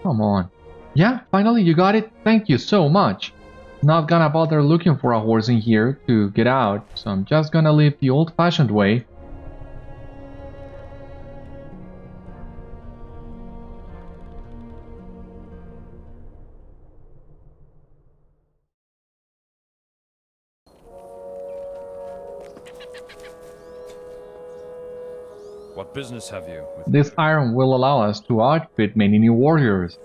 come on. Yeah, finally you got it. Thank you so much. Not gonna bother looking for a horse in here to get out, so I'm just gonna leave the old-fashioned way. What business have you with This iron will allow us to outfit many new warriors.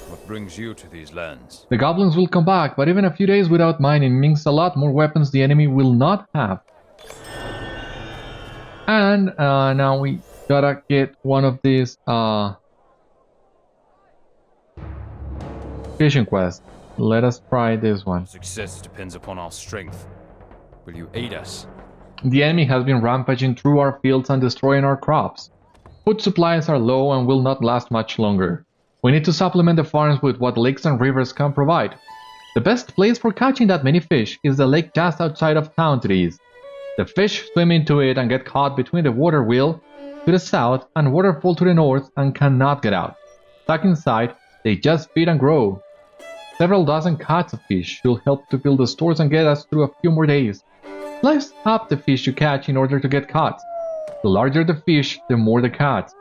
What brings you to these lands? The goblins will come back, but even a few days without mining means a lot more weapons the enemy will not have. And now we gotta get one of these fishing quests. Let us try this one. Success depends upon our strength. Will you aid us? The enemy has been rampaging through our fields and destroying our crops. Food supplies are low and will not last much longer. We need to supplement the farms with what lakes and rivers can provide. The best place for catching that many fish is the lake just outside of town to the east. The fish swim into it and get caught between the water wheel to the south and waterfall to the north and cannot get out. Stuck inside, they just feed and grow. Several dozen catch of fish should help to fill the stores and get us through a few more days. Slice up the fish you catch in order to get caught. The larger the fish, the more the catch.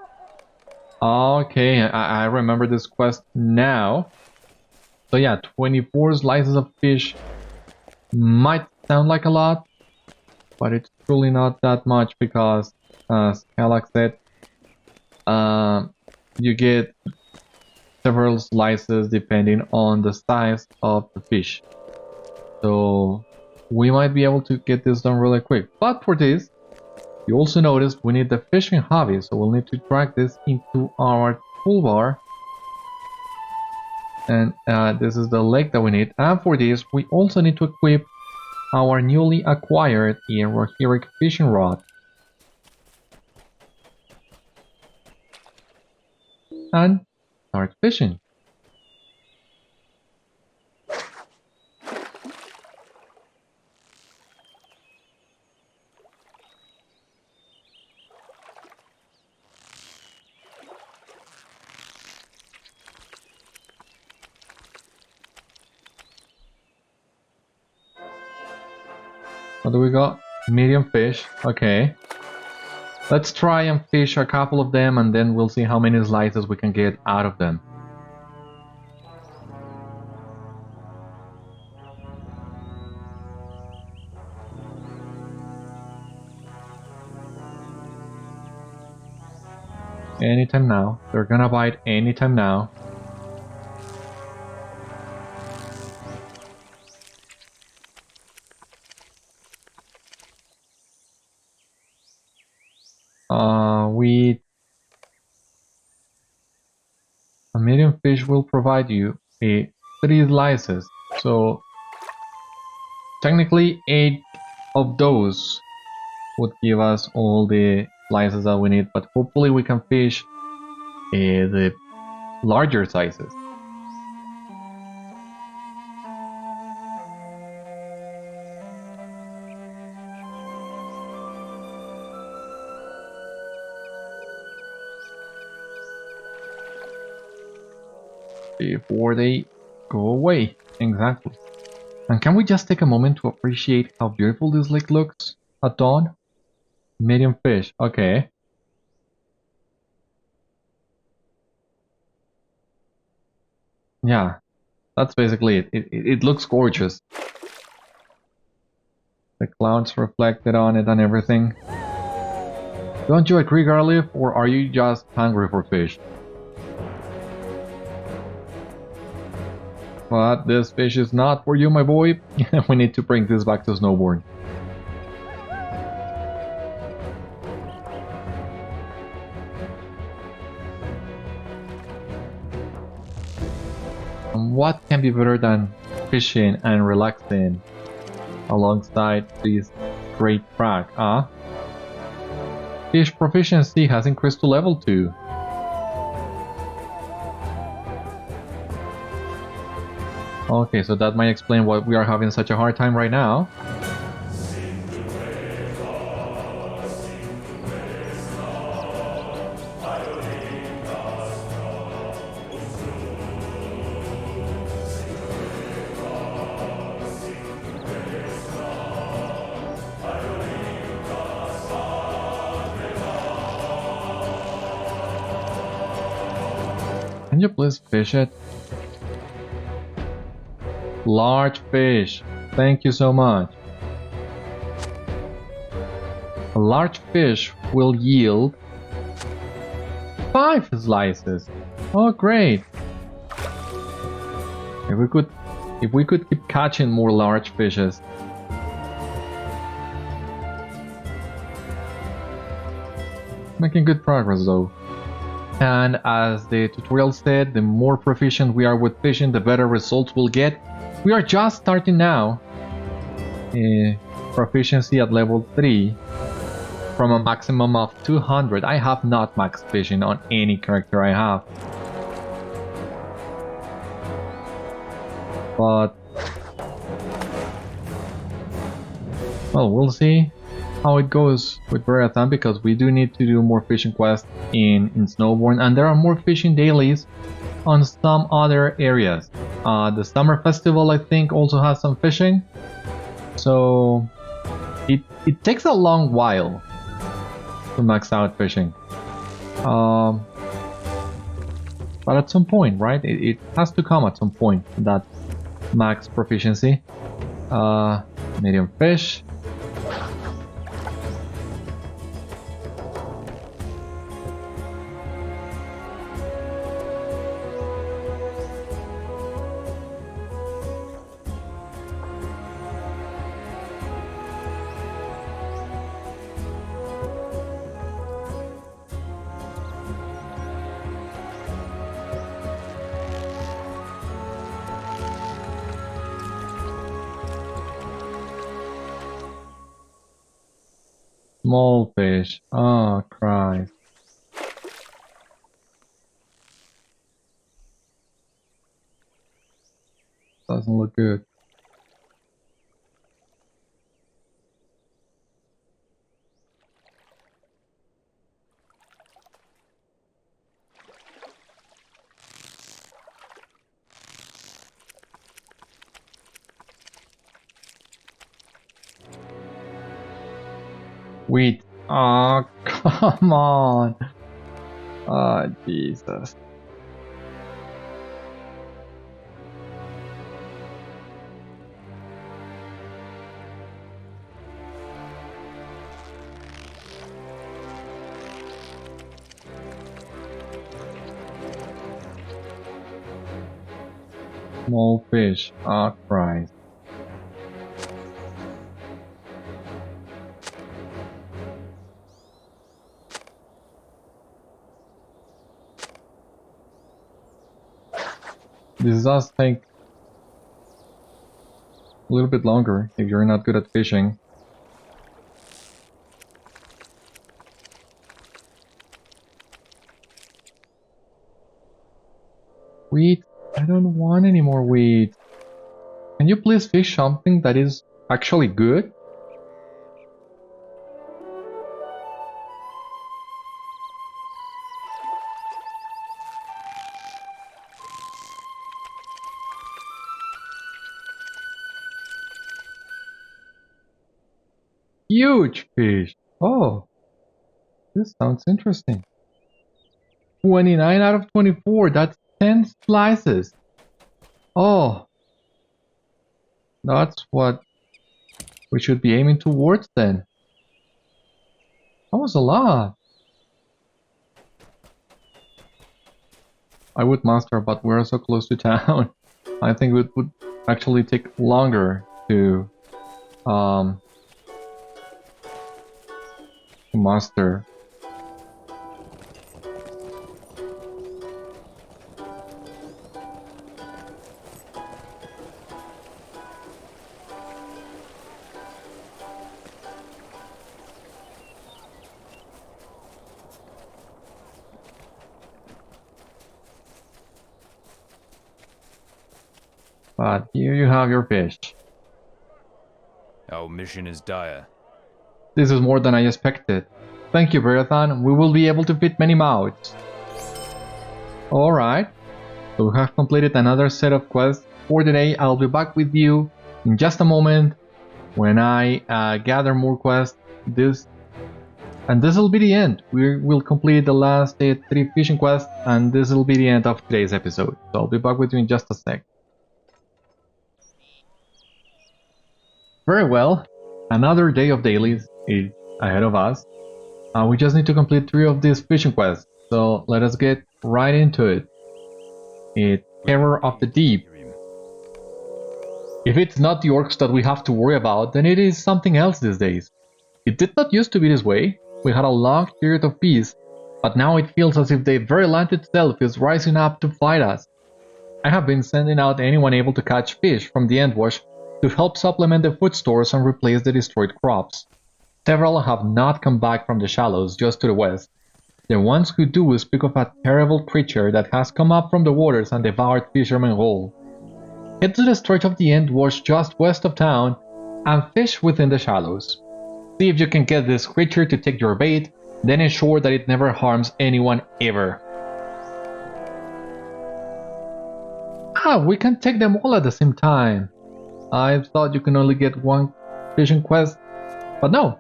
Okay, I remember this quest now. So yeah, 24 slices of fish might sound like a lot, but it's truly not that much because, as Kalak said, you get several slices depending on the size of the fish. So we might be able to get this done really quick. But for this, you also notice we need the fishing hobby, so we'll need to drag this into our toolbar. And this is the lake that we need. And for this, we also need to equip our newly acquired Rohiric fishing rod. And start fishing. What do we got? Medium fish. Okay. Let's try and fish a couple of them and then we'll see how many slices we can get out of them. Anytime now. They're gonna bite anytime now. A medium fish will provide you 3 slices, so technically 8 of those would give us all the slices that we need, but hopefully we can fish the larger sizes. Before they go away. Exactly. And can we just take a moment to appreciate how beautiful this lake looks at dawn? Medium fish. Okay. Yeah, that's basically it. It looks gorgeous. The clouds reflected on it and everything. Don't you agree, Garliff, or are you just hungry for fish? But this fish is not for you, my boy. We need to bring this back to Snowbourn. And what can be better than fishing and relaxing alongside this great track, huh? Fish proficiency has increased to level 2. Okay, so that might explain why we are having such a hard time right now. Can you please fish it? Large fish. Thank you so much. A large fish will yield 5 slices. Oh, great! If we could keep catching more large fishes. Making good progress though. And as the tutorial said, the more proficient we are with fishing, the better results we'll get. We are just starting now. Proficiency at level 3 from a maximum of 200. I have not maxed fishing on any character I have. But well, we'll see how it goes with Beriathan, because we do need to do more fishing quests in Snowbourn, and there are more fishing dailies on some other areas. The summer festival, I think, also has some fishing, so it takes a long while to max out fishing. But at some point, right? It has to come at some point, that max proficiency. Medium fish. Small fish. Oh, Christ. Doesn't look good. Wheat. Oh, come on. Oh, Jesus. Small fish. Oh, Christ. This does take a little bit longer if you're not good at fishing. Wheat? I don't want any more wheat. Can you please fish something that is actually good? Huge fish! Oh, this sounds interesting. 29 out of 24, that's 10 slices. Oh, that's what we should be aiming towards then. That was a lot. I would master, but we're so close to town. I think it would actually take longer to master. But here you have your fish. Our mission is dire. This is more than I expected. Thank you, Beriathan. We will be able to feed many mouths. Alright. So we have completed another set of quests for today. I'll be back with you in just a moment when I gather more quests. This will be the end. We will complete the last 3 fishing quests, and this will be the end of today's episode. So I'll be back with you in just a sec. Very well. Another day of dailies. It ahead of us. We just need to complete 3 of these fishing quests, so let us get right into it. It's Terror of the Deep. If it's not the orcs that we have to worry about, then it is something else these days. It did not used to be this way. We had a long period of peace, but now it feels as if the very land itself is rising up to fight us. I have been sending out anyone able to catch fish from the Endwash to help supplement the food stores and replace the destroyed crops. Several have not come back from the shallows just to the west. The ones who do speak of a terrible creature that has come up from the waters and devoured fishermen whole. Head to the stretch of the Endwash just west of town and fish within the shallows. See if you can get this creature to take your bait, then ensure that it never harms anyone ever. We can take them all at the same time. I thought you can only get one fishing quest, but no.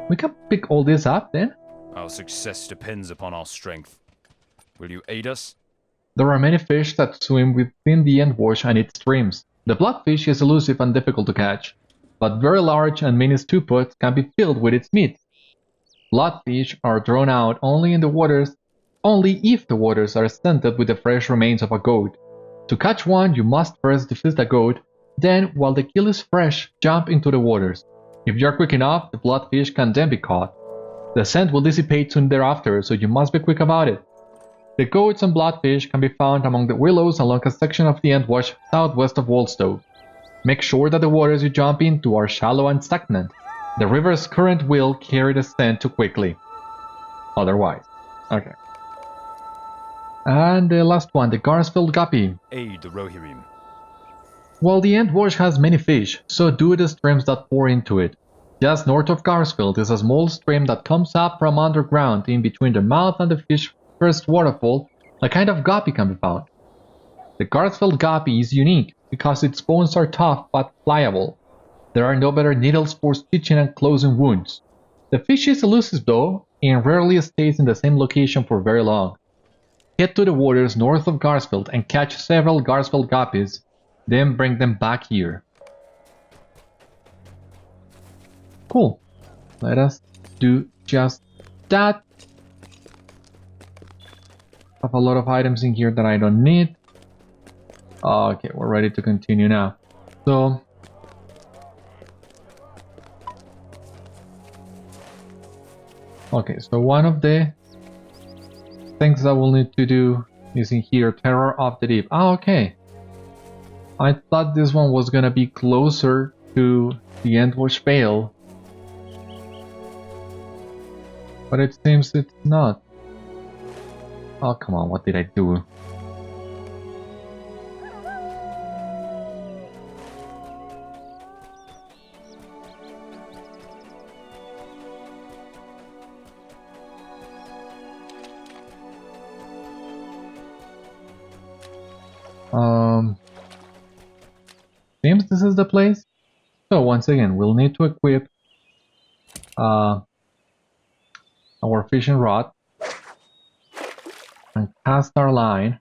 We can pick all this up then. Our success depends upon our strength. Will you aid us? There are many fish that swim within the Endwash and its streams. The bloodfish is elusive and difficult to catch, but very large and many stew pots can be filled with its meat. Bloodfish are drawn out only if the waters are scented with the fresh remains of a goat. To catch one, you must first defeat the goat, then, while the kill is fresh, jump into the waters. If you are quick enough, the bloodfish can then be caught. The scent will dissipate soon thereafter, so you must be quick about it. The goats and bloodfish can be found among the willows along a section of the Endwash southwest of Woldstow. Make sure that the waters you jump into are shallow and stagnant. The river's current will carry the scent too quickly. Otherwise. Okay. And the last one, the Garsfield Guppy. Aid the Rohirrim. While the Endwash has many fish, so do the streams that pour into it. Just north of Garsfield is a small stream that comes up from underground. In between the mouth and the fish's first waterfall, a kind of guppy can be found. The Garsfield Guppy is unique because its bones are tough but pliable. There are no better needles for stitching and closing wounds. The fish is elusive though, and rarely stays in the same location for very long. Head to the waters north of Garsfield and catch several Garsfield Guppies, then bring them back here. Cool. Let us do just that. Have a lot of items in here that I don't need. Okay, we're ready to continue now. So okay, so one of the things that we'll need to do is in here, Terror of the Deep. Okay. I thought this one was gonna be closer to the Endwash Vale, but it seems it's not. Oh, come on, what did I do? Seems this is the place. So once again, we'll need to equip our fishing rod and cast our line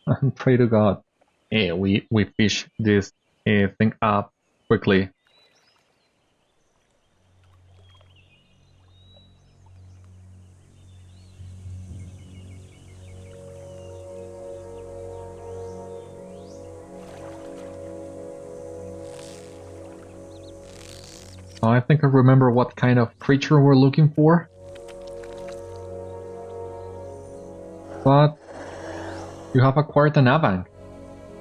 and pray to God. Yeah, we fish this thing up quickly. I think I remember what kind of creature we're looking for. But you have acquired an Avank.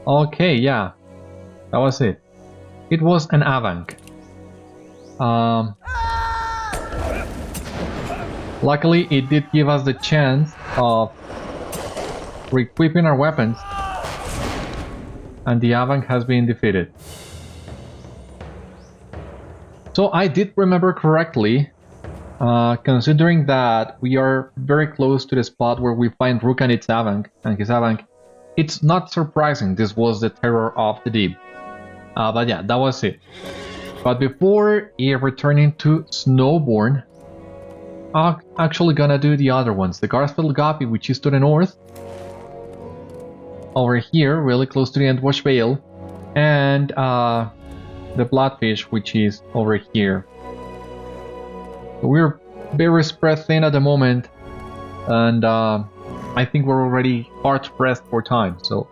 Okay, yeah. That was it. It was an Avank. Luckily, it did give us the chance of re-equipping our weapons. And the Avank has been defeated. So I did remember correctly, considering that we are very close to the spot where we find Rook and his Avank, it's not surprising this was the Terror of the Deep. But yeah, that was it. But before returning to Snowbourn, I'm actually gonna do the other ones. The Garsfield Guppy, which is to the north, over here, really close to the Endwash Vale, and the bloodfish, which is over here. We're very spread thin at the moment, and I think we're already hard pressed for time, so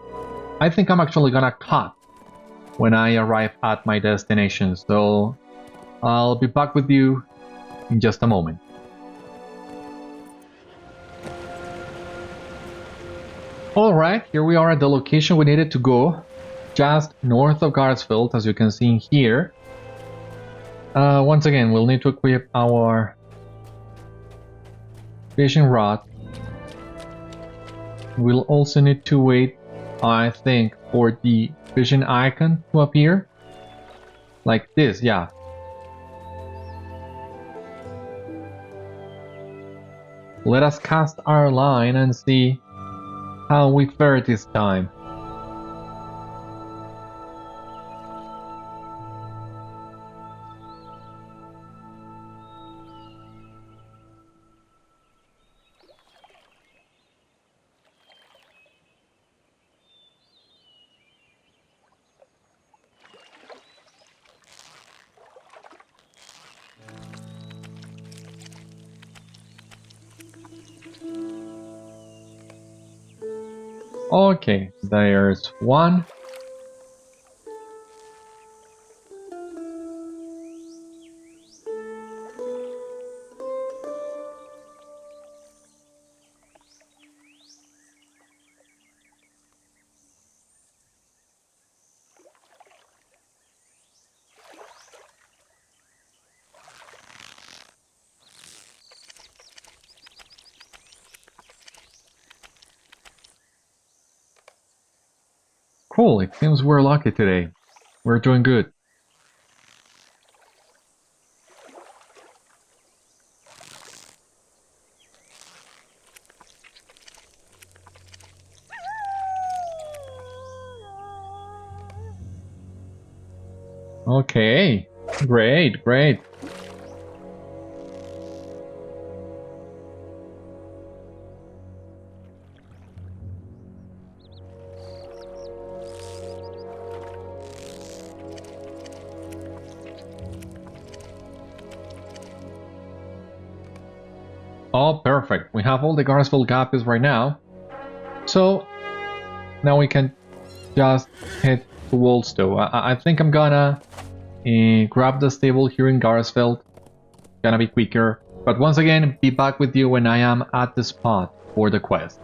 I think I'm actually gonna cut when I arrive at my destination, so I'll be back with you in just a moment. Alright, here we are at the location we needed to go, just north of Garsfield, as you can see in here. Once again, we'll need to equip our fishing rod. We'll also need to wait, I think, for the fishing icon to appear. Like this, yeah. Let us cast our line and see how we fare this time. Okay, there's one. Cool, it seems we're lucky today. We're doing good. Okay, great, great. Oh, perfect. We have all the Garsfield Gappies right now. So, now we can just head to Wolstow. I think I'm gonna grab the stable here in Garsfield. Gonna be quicker. But once again, be back with you when I am at the spot for the quest.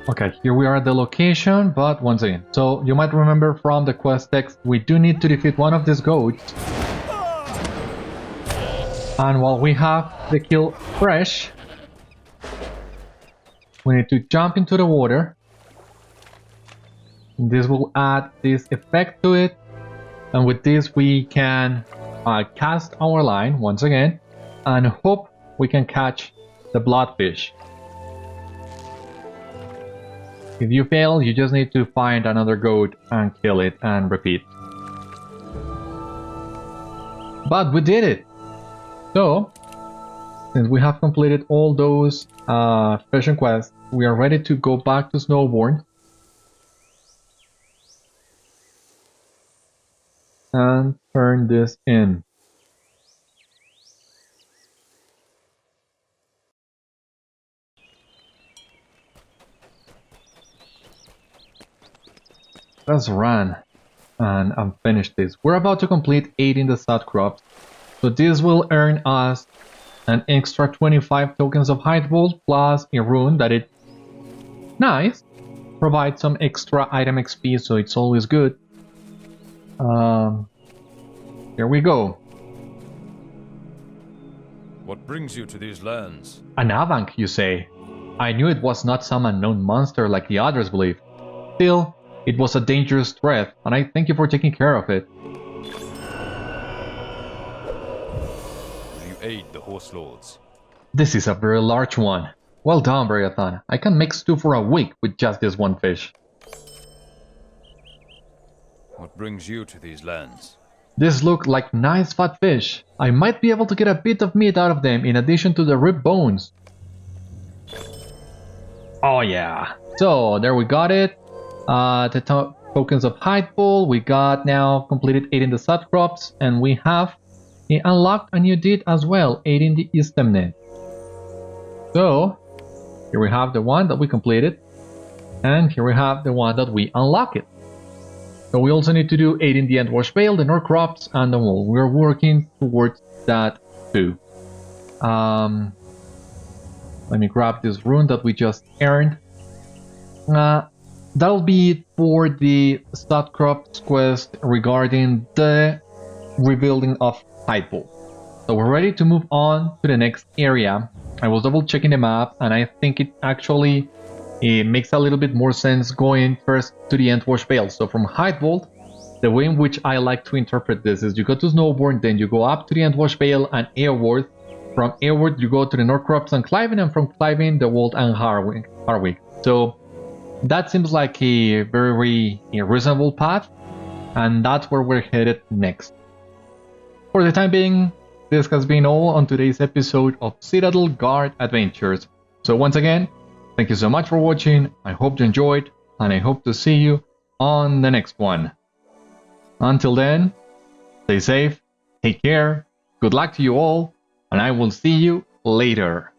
Okay, here we are at the location, but once again, so you might remember from the quest text, we do need to defeat one of these goats. And while we have the kill fresh, we need to jump into the water. This will add this effect to it, and with this we can cast our line once again and hope we can catch the bloodfish. If you fail, you just need to find another goat and kill it and repeat. But we did it! So, since we have completed all those fishing quests, we are ready to go back to Snowbourn and turn this in. Let's run and finish this. We're about to complete 8 in the Sutcrofts, so this will earn us an extra 25 tokens of Hytbold plus a rune that it nice provides some extra item XP, so it's always good. Here we go. What brings you to these lands? An Avank, you say? I knew it was not some unknown monster like the others believe. Still, it was a dangerous threat, and I thank you for taking care of it. Will you aid the horse lords? This is a very large one. Well done, Beriathan. I can make stew for a week with just this one fish. What brings you to these lands? These look like nice fat fish. I might be able to get a bit of meat out of them in addition to the rib bones. Oh yeah. So there we got it. The tokens of Hytbold. We got now completed 8 in the Sutcrofts, and we have unlocked a new deed as well, 8 in the Istemnet. So here we have the one that we completed, and here we have the one that we unlocked. So we also need to do 8 in the Endwash Vale, the Sutcrofts, and the wall. We're working towards that too. Let me grab this rune that we just earned. That'll be it for the Sutcrofts quest regarding the rebuilding of Hytbold. So we're ready to move on to the next area. I was double checking the map, and I think it actually makes a little bit more sense going first to the Endwash Vale. So from Hytbold, the way in which I like to interpret this is you go to Snowbourn, then you go up to the Endwash Vale and Airward. From Airward, you go to the Sutcrofts and Cliven, and from Cliven, the Wold and Harwig. So that seems like a very reasonable path, and that's where we're headed next. For the time being, this has been all on today's episode of Citadel Guard Adventures. So once again, thank you so much for watching, I hope you enjoyed, and I hope to see you on the next one. Until then, stay safe, take care, good luck to you all, and I will see you later.